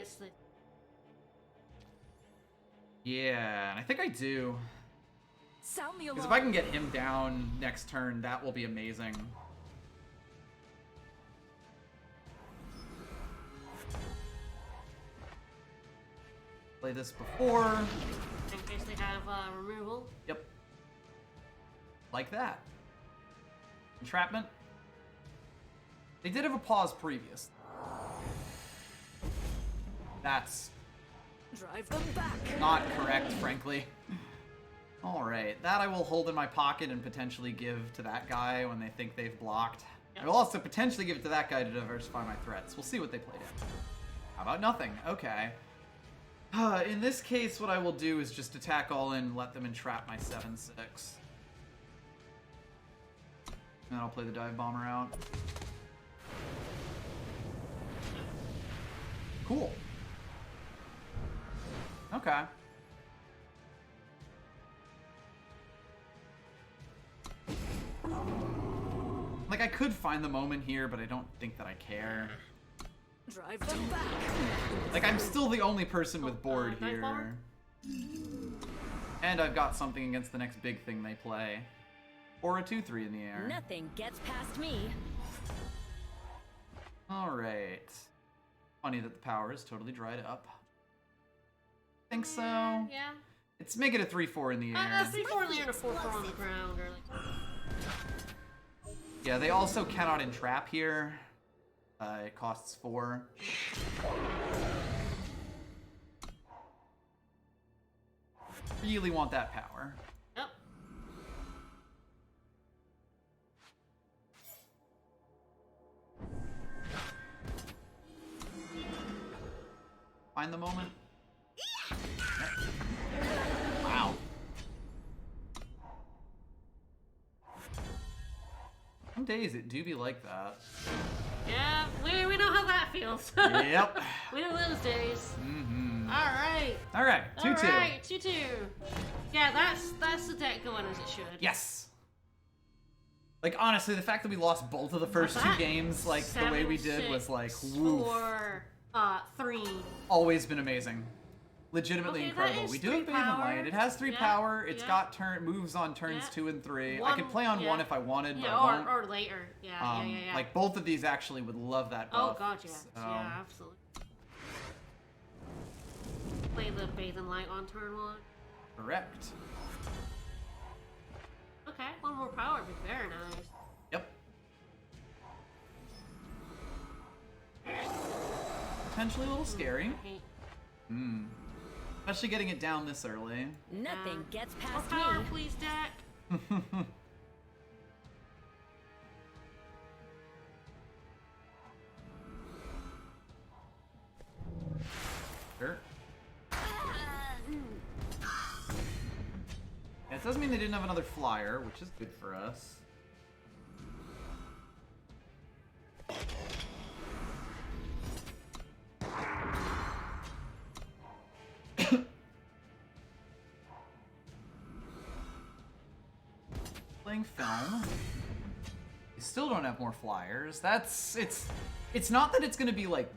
Yeah, and I think I do. Sound the Because alarm. if I can get him down next turn, that will be amazing. Play this before. in case they have removal. Yep. Like that. Entrapment. They did have a pause previous. That's Drive them back. not correct, frankly. Alright, that I will hold in my pocket and potentially give to that guy when they think they've blocked. I will also potentially give it to that guy to diversify my threats. We'll see what they played in. How about nothing? Okay. In this case, what I will do is just attack all in and let them entrap my 7/6. And I'll play the dive bomber out. Cool. Okay. Like, I could find the moment here, but I don't think that I care. Drive them back. Like, I'm still the only person with board dive here. bomber? And I've got something against the next big thing they play. Or a 2/3 in the air. Nothing gets past me. Alright. Funny that the power is totally dried up. Think so? Yeah. Let's make it a 3/4 in the air. 3/4 in the air and a 4/4 on the ground, or like. Yeah, they also cannot entrap here. It costs 4. Really want that power. Yep. Find the moment. Wow. Some days it do be like that. Yeah, we know how that feels. Yep. We know those days. Mm-hmm. Alright. Alright, 2/2. Alright, 2/2. Yeah, that's the deck going as it should. Yes. Like, honestly, the fact that we lost both of the first 2 That games, like, the way we did was like, 7/6 woof. For 3. Always been amazing. Legitimately Okay, that incredible. is We do have 3 Bathe and power. Light. It has 3 Yeah, power. It's yeah. got moves on turns Yeah. 2 and 3. I One- could play on yeah. 1 if I wanted, but Yeah, I won't. or later. Yeah, yeah. Like, both of these actually would love that Oh buff. god, yeah. So, Yeah, absolutely. Play the Bathe and Light on turn 1. correct. Okay, 1 more power would be very nice. Yep. potentially a little scary. Hmm. Especially getting it down this early. Nothing gets More past power, me. please, Jack. Sure. Yeah, it does mean they didn't have another flyer, which is good for us. Playing film. We still don't have more flyers. It's not that it's gonna be like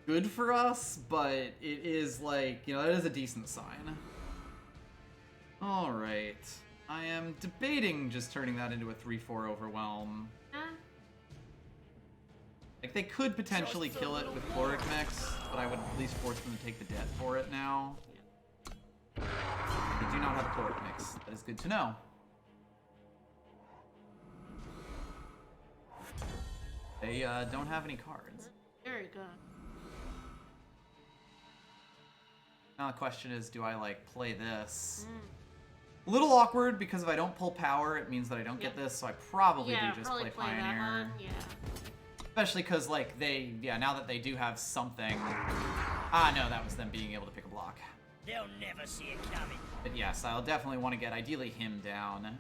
good for us, but it is like, you know, that is a decent sign. Alright. I am debating just turning that into a 3-4 overwhelm. Like, they could potentially kill it with Caloric Mix, but I would at least force them to take the debt for it now. They do not have a Caloric Mix. That is good to know. They don't have any cards. Very good. Now the question is, do I, like, play this? A little awkward, because if I don't pull power, it means that I don't get this, so I probably do just probably play play that Pioneer. one. Yeah. Especially because, like, now that they do have something... Ah, no, that was them being able to pick a block. They'll never see it coming. But yes, I'll definitely want to get, ideally, him down.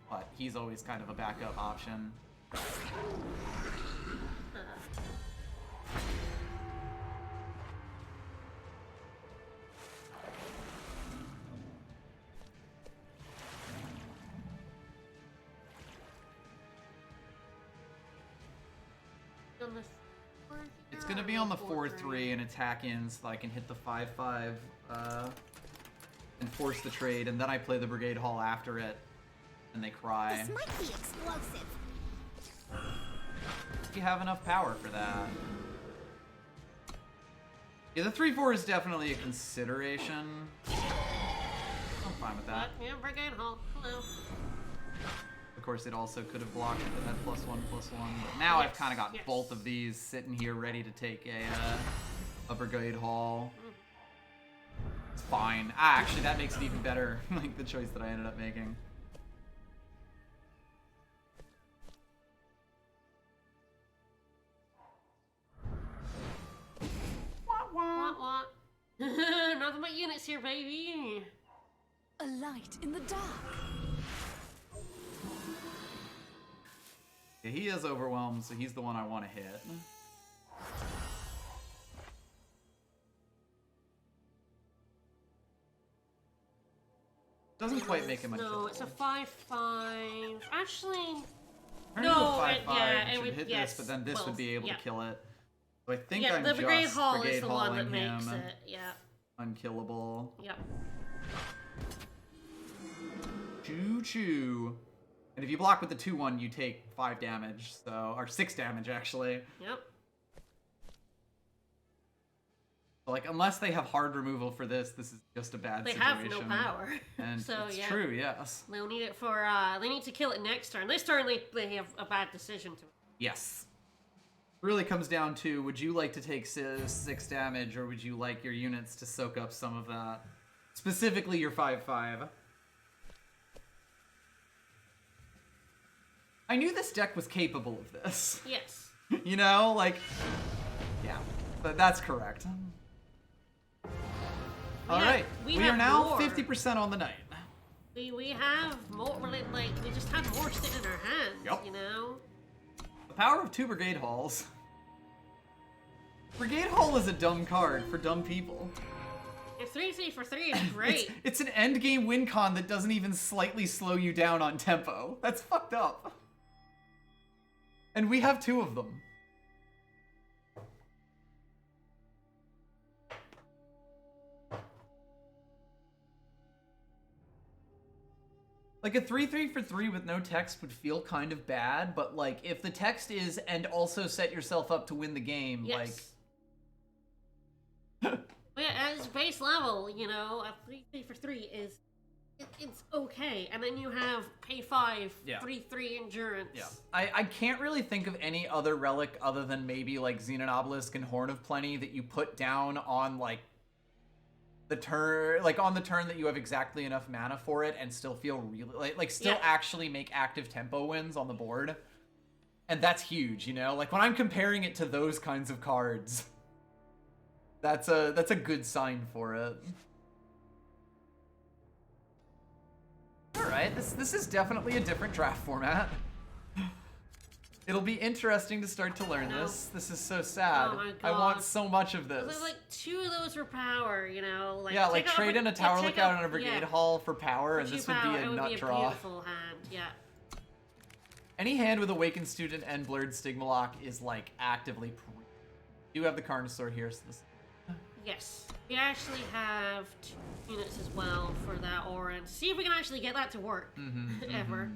But he's always kind of a backup option. It's gonna be on the 4-3 and attack in so that I can hit the 5-5 and force the trade, and then I play the Brigade Hall after it, and they cry. This might be explosive. You have enough power for that. Yeah, the 3-4 is definitely a consideration. I'm fine with that. Yeah, Brigade Hall. Hello. Of course, it also could have blocked if it had +1/+1, but now I've kind of got both of these sitting here ready to take a Brigade Hall. It's fine. Ah, actually, that makes it even better, like the choice that I ended up making. What? Nothing but units here, baby. A light in the dark. Yeah, he is overwhelmed, so he's the one I want to hit. Doesn't quite make him unkillable. No, it's a 5-5. Actually, Turn no, into a 5-5, it should would, hit yes, this, but then this well, would be able yeah. to kill it. So I think Yeah, I'm the Brigade just Hall Brigade is the one that Halling makes him it. Yeah. unkillable. Yep. Choo-choo. And if you block with the 2-1, you take 5 damage, so... Or 6 damage, actually. Yep. So, like, unless they have hard removal for this, this is just a bad They situation. have no power. And So, it's yeah. true, yes. They'll need it for, they need to kill it next turn. This turn, they have a bad decision to make. Yes. Really comes down to, would you like to take 6 damage, or would you like your units to soak up some of that? Specifically your 5-5. I knew this deck was capable of this. Yes. You know, like... Yeah, but that's correct. Alright, we have are now more. 50% on the night. We have more, like, we just have more sitting in our hands, Yep. you know? The power of 2 Brigade Halls. Brigade Hall is a dumb card for dumb people. A 3-3 for 3 is great. It's an endgame win con that doesn't even slightly slow you down on tempo. That's fucked up. And we have 2 of them. Like, a 3-3 for 3 with no text would feel kind of bad, but, like, if the text is, and also set yourself up to win the game, Yes. But yeah, at its base level, you know, a 3-3 for 3 is it's okay. And then you have pay 5, Yeah. 3/3 endurance. Yeah, I can't really think of any other relic other than maybe like Xenon Obelisk and Horn of Plenty that you put down on like the turn, like on the turn that you have exactly enough mana for it and still feel really like still Yeah. actually make active tempo wins on the board. And that's huge, you know? Like when I'm comparing it to those kinds of cards, that's a good sign for it. All right, this is definitely a different draft format. It'll be interesting to start to learn know. this. This is so sad. Oh my I want God. so much of There's this. like 2 of those for power, you know? Like, Yeah, like take out trade in a tower take lookout out- and a brigade yeah, hall for power, and for this 2 would power, be a it would nut be a draw. beautiful hand, yeah. Any hand with Awakened Student and Blurred Stigmalock is like actively. You have the Carnosaur here, so this. Yes. We actually have 2 units as well for that Oran. See if we can actually get that to work. Ever.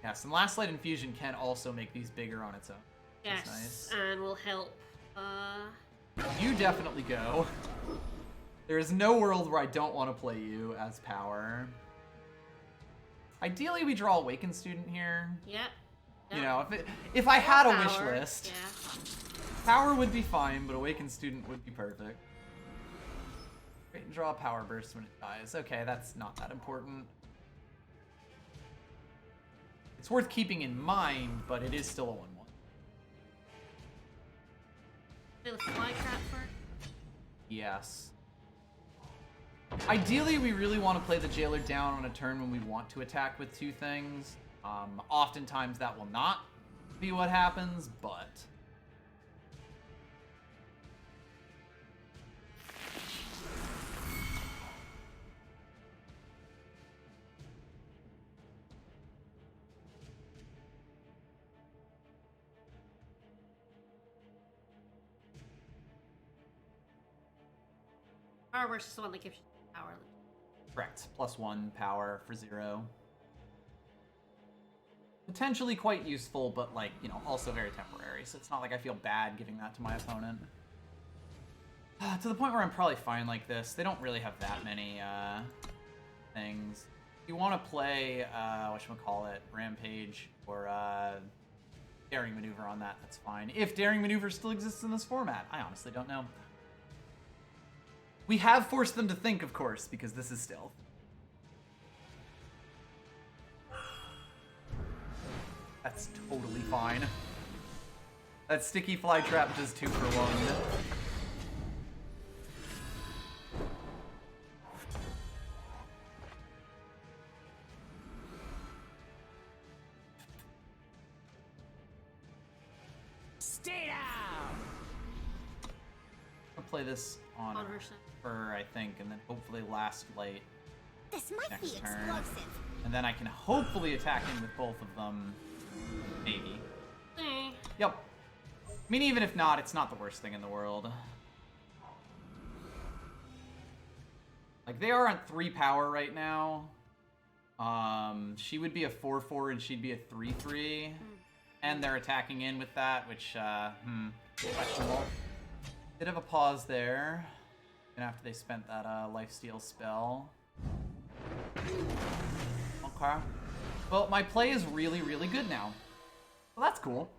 Yes, and Last Light Infusion can also make these bigger on its own. Yes. That's nice. And will help. You definitely go. There is no world where I don't want to play you as power. Ideally, we draw Awakened Student here. Yep. You know, if I had a wish Power, list, Yeah. power would be fine, but Awakened Student would be perfect. Great, and draw a power burst when it dies. Okay, that's not that important. It's worth keeping in mind, but it is still a 1/1. Play the fly trap first. Yes. Ideally, we really want to play the Jailer down on a turn when we want to attack with 2 things. Oftentimes that will not be what happens, but... Power burst is the one that gives you power. Correct. +1 power for 0. Potentially quite useful, but like, you know, also very temporary. So it's not like I feel bad giving that to my opponent. To the point where I'm probably fine like this. They don't really have that many things. If you want to play, whatchamacallit, Rampage or Daring Maneuver on that, that's fine. If Daring Maneuver still exists in this format, I honestly don't know. We have forced them to think, of course, because this is stealth. That's totally fine. That sticky fly trap does 2 for 1. Stay down! I'll play this on On her side. her, I think, and then hopefully last light This might next be turn. explosive. And then I can hopefully attack in with both of them. Maybe. Yep. I mean, even if not, it's not the worst thing in the world. Like, they are on 3 power right now. She would be a 4/4 and she'd be a 3/3. And they're attacking in with that, which, questionable. Bit of a pause there. And after they spent that, lifesteal spell. Okay. Well, my play is really, really good now. Well, that's cool.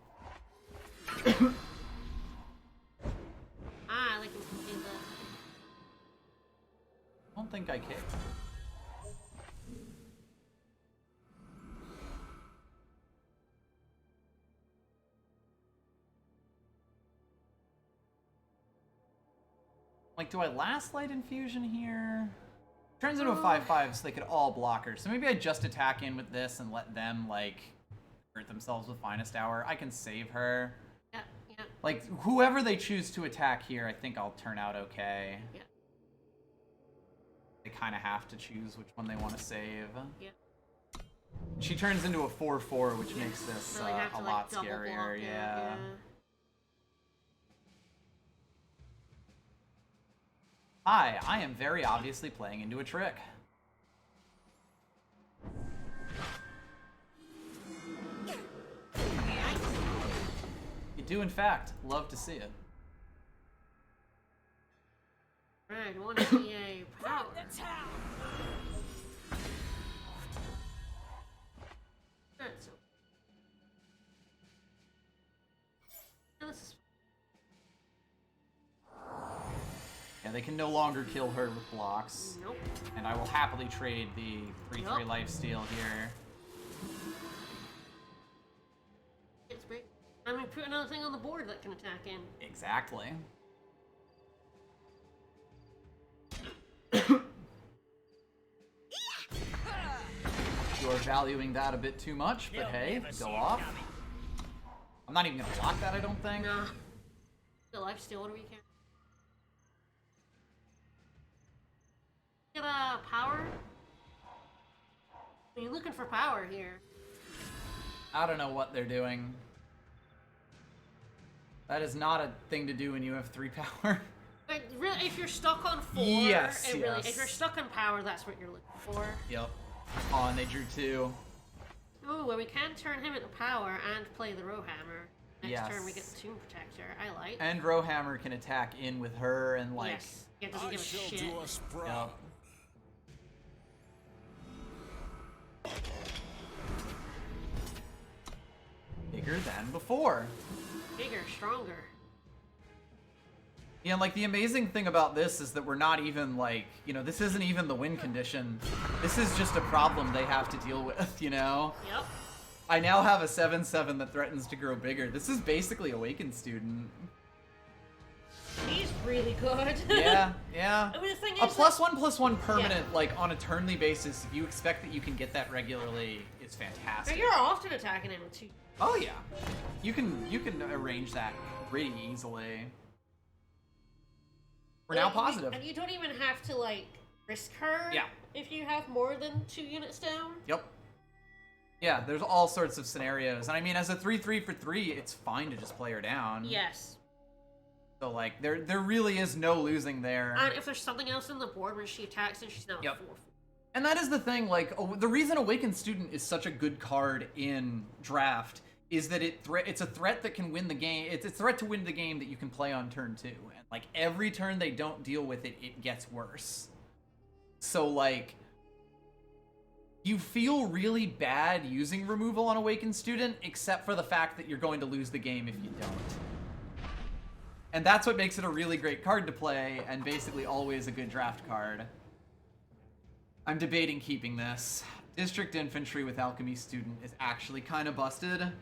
I like to do that. I don't think I care. Like, do I last light infusion here? Turns into a 5/5, so they could all block her. So maybe I just attack in with this and let them, like, hurt themselves with Finest Hour. I can save her. Yeah, yeah, Like, whoever they choose to attack here, I think I'll turn out okay. yeah, They kind of have to choose which one they want to save. yeah. She turns into a 4/4, which makes this So they have to, a like, lot double scarier. block it, Yeah. Hi, I am very obviously playing into a trick. You do, in fact, love to see it. Right, one CA power. The town. That's this is Yeah, they can no longer kill her with blocks. nope. And I will happily trade the 3/3 Yup. lifesteal here. It's big. I mean, put another thing on the board that can attack in. Exactly. You are valuing that a bit too much, but They'll hey, never see go it off. coming. I'm not even gonna block that, I don't think. Nah. The lifesteal, what do we care? Get power? Are you looking for power here? I don't know what they're doing. That is not a thing to do when you have 3 power. But really, if you're stuck on 4, Yes, it really, yes. if you're stuck on power, that's what you're looking for. Yep. Oh, and they drew 2. Ooh, well, we can turn him into power and play the Rowhammer. Next turn we get Yes. the Tomb Protector. I like. And Rowhammer can attack in with her and like. Yes. It doesn't I give a shall shit. do us proud. Yep. Bigger than before. Bigger, stronger. Yeah, and like the amazing thing about this is that we're not even like, you know, this isn't even the win condition. This is just a problem they have to deal with, you know? Yep. I now have a 7/7 that threatens to grow bigger. This is basically Awakened Student. He's really good. Yeah, yeah. I mean, the thing A is, +1/+1 permanent, like on a turnly basis, if you expect that you can get that regularly, is like, fantastic. you're often attacking him with 2. Oh yeah, you can arrange that pretty easily. We're now positive. And you don't even have to, like, risk her Yeah. if you have more than 2 units down. Yep. Yeah, there's all sorts of scenarios, and I mean, as a 3/3 for 3, it's fine to just play her down. Yes. So like, there really is no losing there. And if there's something else on the board when she attacks, then she's now Yep. 4/4. And that is the thing, like, the reason Awakened Student is such a good card in Draft is that it's a threat that can win the game. It's a threat to win the game that you can play on turn 2. And, like, every turn they don't deal with it, it gets worse. So, like, you feel really bad using removal on Awakened Student, except for the fact that you're going to lose the game if you don't. And that's what makes it a really great card to play, and basically always a good draft card. I'm debating keeping this. District Infantry with Alchemy Student is actually kind of busted.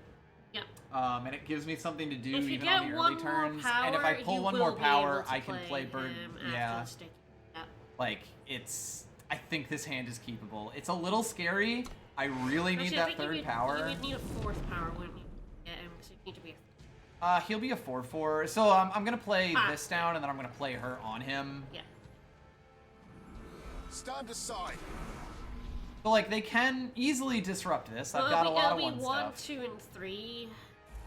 Yep. And it gives me something to do If you even get on the one early more turns. power, And if I pull you one will more be power, able to I can play Bird. him after Yeah. the stick. Yep. Like, it's... I think this hand is keepable. It's a little scary. I really need Actually, I that think you third would- power. You would need a 4th power, wouldn't you? Yeah, because you need to be a... He'll be a 4/4. So I'm gonna play Ah. this down, and then I'm gonna play her on him. Yeah. Stand aside. So, like, they can easily disrupt this. I've Well, got a lot of it'll one be 1, stuff. 2, and 3.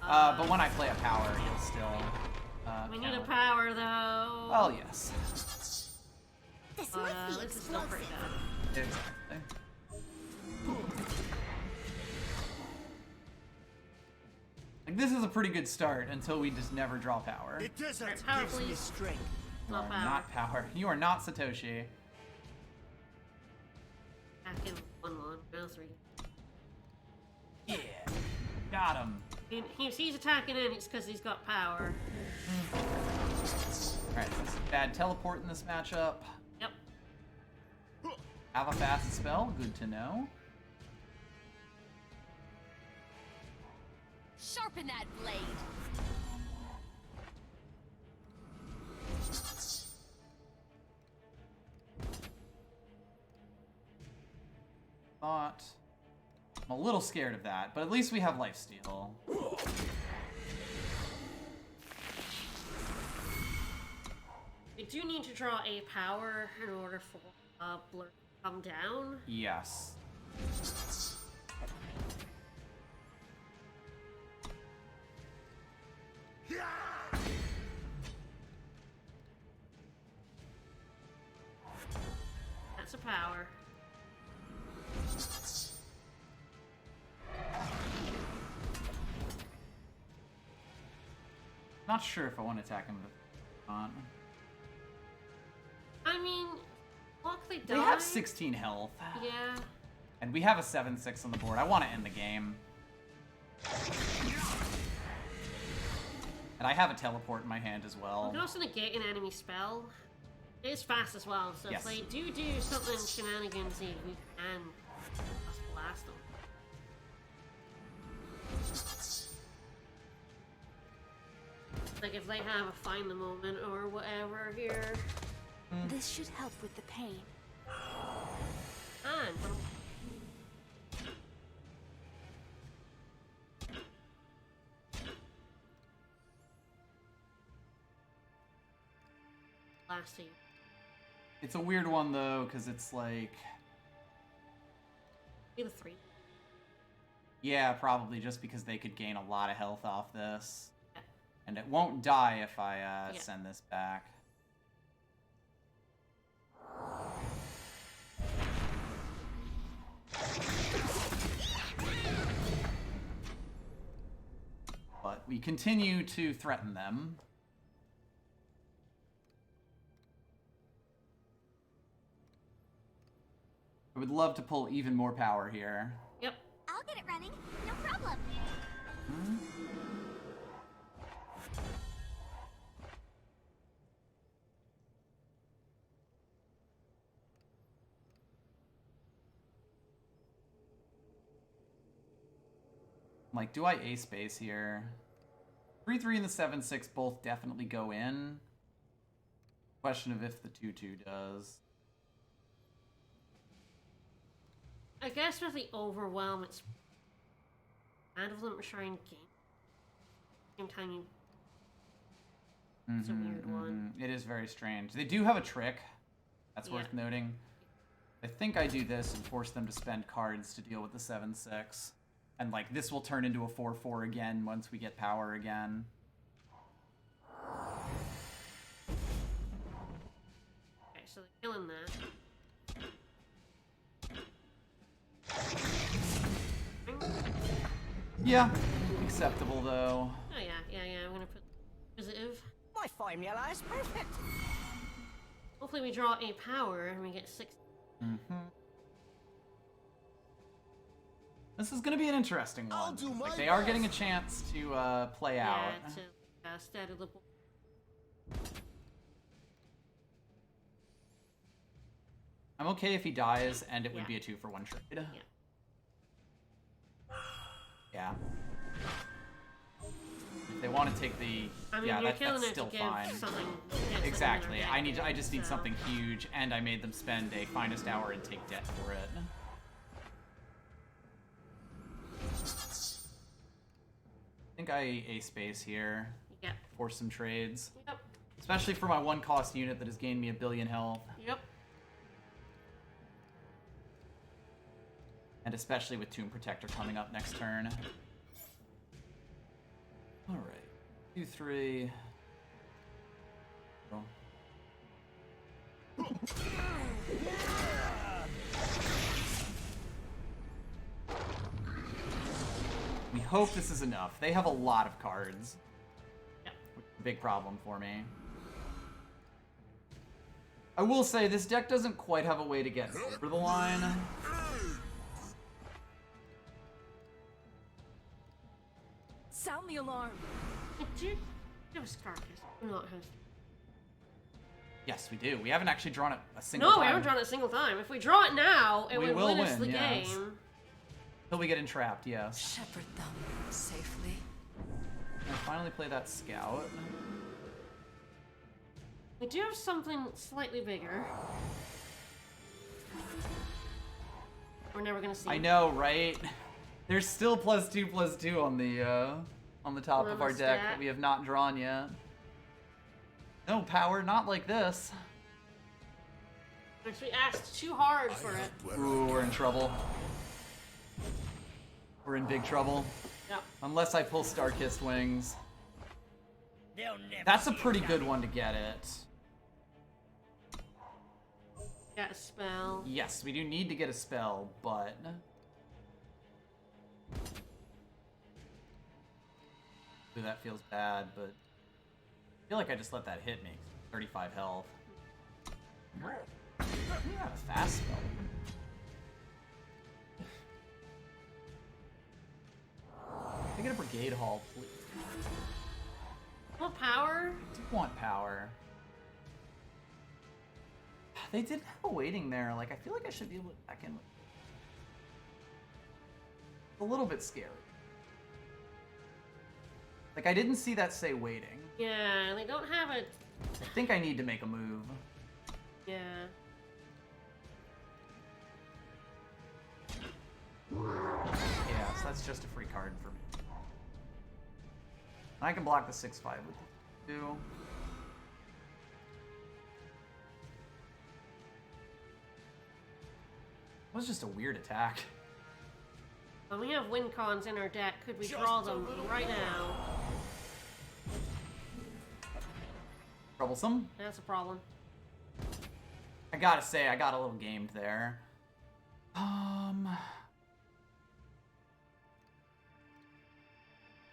But when I play a power, you'll still... We need a count. power, though. Well, yes. This might be This is still pretty explosive. bad. Exactly. Like, this is a pretty good start until we just never draw power. The desert Alright, power, gives me please. strength. You Not are power. not power. You are not Satoshi. Back in 1 1, now 3. Yeah. Got him. If he's attacking in, it's because he's got power. Alright, this is bad teleport in this matchup. Yep. Have a fast spell. Good to know. Sharpen that blade. Thought. I'm a little scared of that, but at least we have lifesteal. We do need to draw a power in order for Blur to come down. Yes. That's a power. Not sure if I want to attack him with on. I mean, look, they die. They have 16 health. Yeah. And we have a 7-6 on the board. I want to end the game. And I have a teleport in my hand as well. We can also negate an enemy spell. It is fast as well, so Yes. if they do something shenanigansy, we can just blast them. Like if they have a find the moment or whatever here. This should help with the pain. And blasting. It's a weird one though, because it's like, Be the 3. yeah, probably just because they could gain a lot of health off this. And it won't die if I Yeah. send this back. But we continue to threaten them. I would love to pull even more power here. Yep. I'll get it running. No problem. Like, do I ace base here? 3-3 and the 7-6 both definitely go in. Question of if the 2-2 does. I guess with the overwhelm, it's kind of them trying to gain. Same time, you. It's a weird one. It is very strange. They do have a trick. That's worth noting. I think I do this and force them to spend cards to deal with the 7-6. And, like, this will turn into a 4-4 again once we get power again. Okay, so they're killing that. Yeah. Acceptable, though. Oh yeah, I'm gonna put positive. My formula is perfect. Hopefully we draw a power and we get 6. This is going to be an interesting I'll one. do my Like, they are best. getting a chance to play out. Yeah, to steady the ball. I'm okay if he dies, and it would Yeah. be a 2-for-1 trade. Yeah. Yeah. If they want to take the... I mean, yeah, you're that's killing it still to give fine. something. Get something Exactly. energetic, I just need so- something huge, and I made them spend a finest hour and take debt for it. I think I ace base here. Yep. Force some trades. Yep. Especially for my 1-cost unit that has gained me 1 billion health. Yep. And especially with Tomb Protector coming up next turn. Alright. 2-3. Oh. We hope this is enough. They have a lot of cards. Yep. Big problem for me. I will say, this deck doesn't quite have a way to get over the line. Sound the alarm. Do you have a Star Kiss? Or not have. Yes, we do. We haven't actually drawn it a single No, time. we haven't drawn it a single time. If we draw it now, it We would will win us win, the yes. game. Till we get entrapped, yes. Shepherd them safely. I finally play that scout. We do have something slightly bigger. We're never gonna see. I know, right? There's still +2/+2 on the top of our deck that we have not drawn yet. No power, not like this. Because we asked too hard for it. Ooh, we're in trouble. We're in big trouble. Yep. Unless I pull Star-Kissed Wings. They'll never That's a see pretty it good one to get it. Got a spell. Yes, we do need to get a spell, but... Ooh, that feels bad, but... I feel like I just let that hit me. 35 health. Yeah, a fast spell. Can I get a Brigade Hall, please? What power? I do want power. They did have a waiting there. Like, I feel like I should be able to back in with... It's a little bit scary. Like, I didn't see that say waiting. Yeah, they don't have a... I think I need to make a move. Yeah. Yeah, so that's just a free card for me. I can block the 6/5 with the 2. That was just a weird attack. When we have win cons in our deck, could we draw them right now? Troublesome. That's a problem. I gotta say, I got a little gamed there.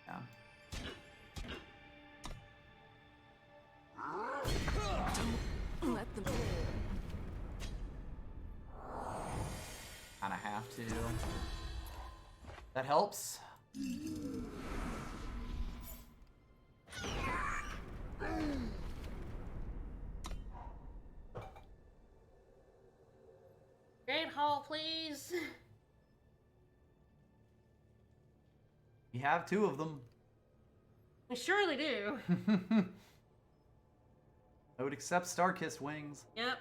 Yeah. Let them. Kinda have to. That helps. Great Hall, please. We have 2 of them. We surely do. I would accept Starkist wings. Yep.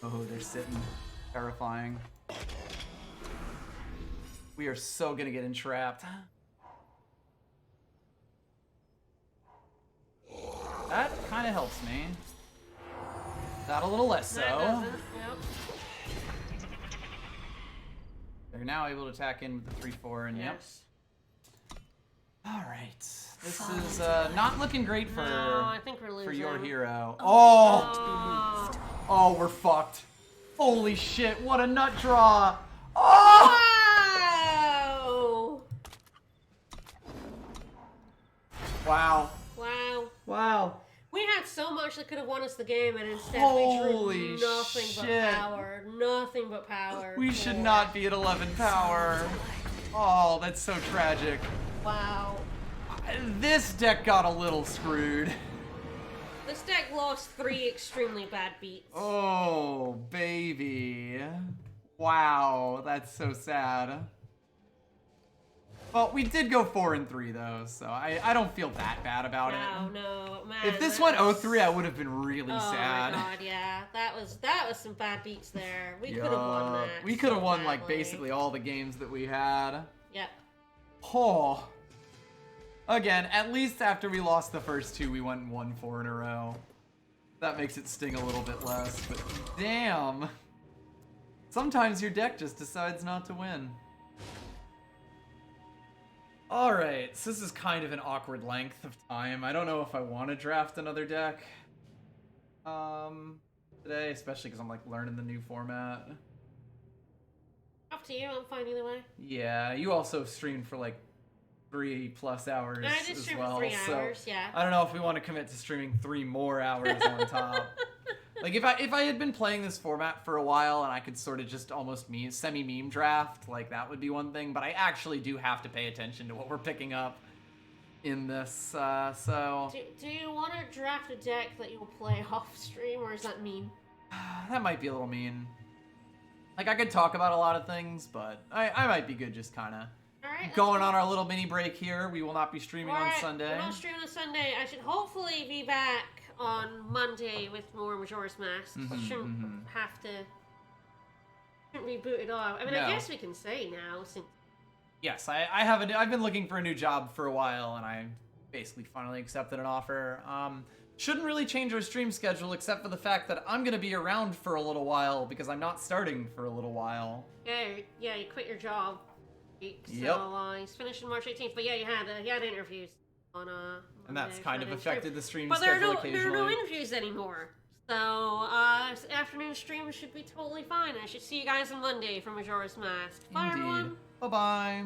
Oh, they're sitting. Terrifying. We are so gonna get entrapped. That kind of helps me. That a little less so. That doesn't. Yep. They're now able to attack in with the 3/4 and yep. Yes. Alright. This is not looking great for, No, I think we're losing. for your hero. Oh! Oh. Oh, we're fucked. Holy shit, what a nut draw! Oh! Wow. Wow. Wow. Wow. We had so much that could have won us the game, and instead Holy we drew nothing shit. but power. Nothing but power. We should Poor. not be at 11 power. Oh, that's so tragic. Wow. This deck got a little screwed. This deck lost 3 extremely bad beats. Oh, baby. Wow, that's so sad. Well, we did go 4-3 though, so I don't feel that bad about it. No, man. If this that went was- 0-3, I would have been really Oh sad. my god, yeah. That was some bad beats there. We could have won Yup. that. We could have so won like badly. basically all the games that we had. Yep. Oh. Again, at least after we lost the first 2, we went 1-4 in a row. That makes it sting a little bit less, but damn. Sometimes your deck just decides not to win. Alright, so this is kind of an awkward length of time. I don't know if I want to draft another deck today, especially because I'm like learning the new format. Up to you, I'm fine either way. Yeah, you also streamed for like 3+ hours I did as stream well, for 3 so hours, yeah. I don't know if we want to commit to streaming 3 more hours on top. Like if I had been playing this format for a while and I could sort of just almost semi-meme draft, like that would be one thing, but I actually do have to pay attention to what we're picking up in this, so... Do you want to draft a deck that you'll play off stream, or is that mean? That might be a little mean. Like, I could talk about a lot of things, but I might be good just kind of Alright. going on our little mini break here. We will not be streaming on Alright, Sunday. we're not streaming on Sunday. I should hopefully be back on Monday with more Majora's Mask. Shouldn't have to... Shouldn't be booted off. I mean, No. I guess we can say now, since... Yes, I've been looking for a new job for a while, and I basically finally accepted an offer. Shouldn't really change our stream schedule, except for the fact that I'm gonna be around for a little while because I'm not starting for a little while. Yeah, you quit your job. So, Yep. he's finishing March 18th, but yeah, you had interviews on, And that's Monday, kind of Friday, affected stream. the stream But there schedule are occasionally. no interviews anymore. So, afternoon stream should be totally fine. I should see you guys on Monday for Majora's Mask. Bye, everyone. Indeed. Bye-bye.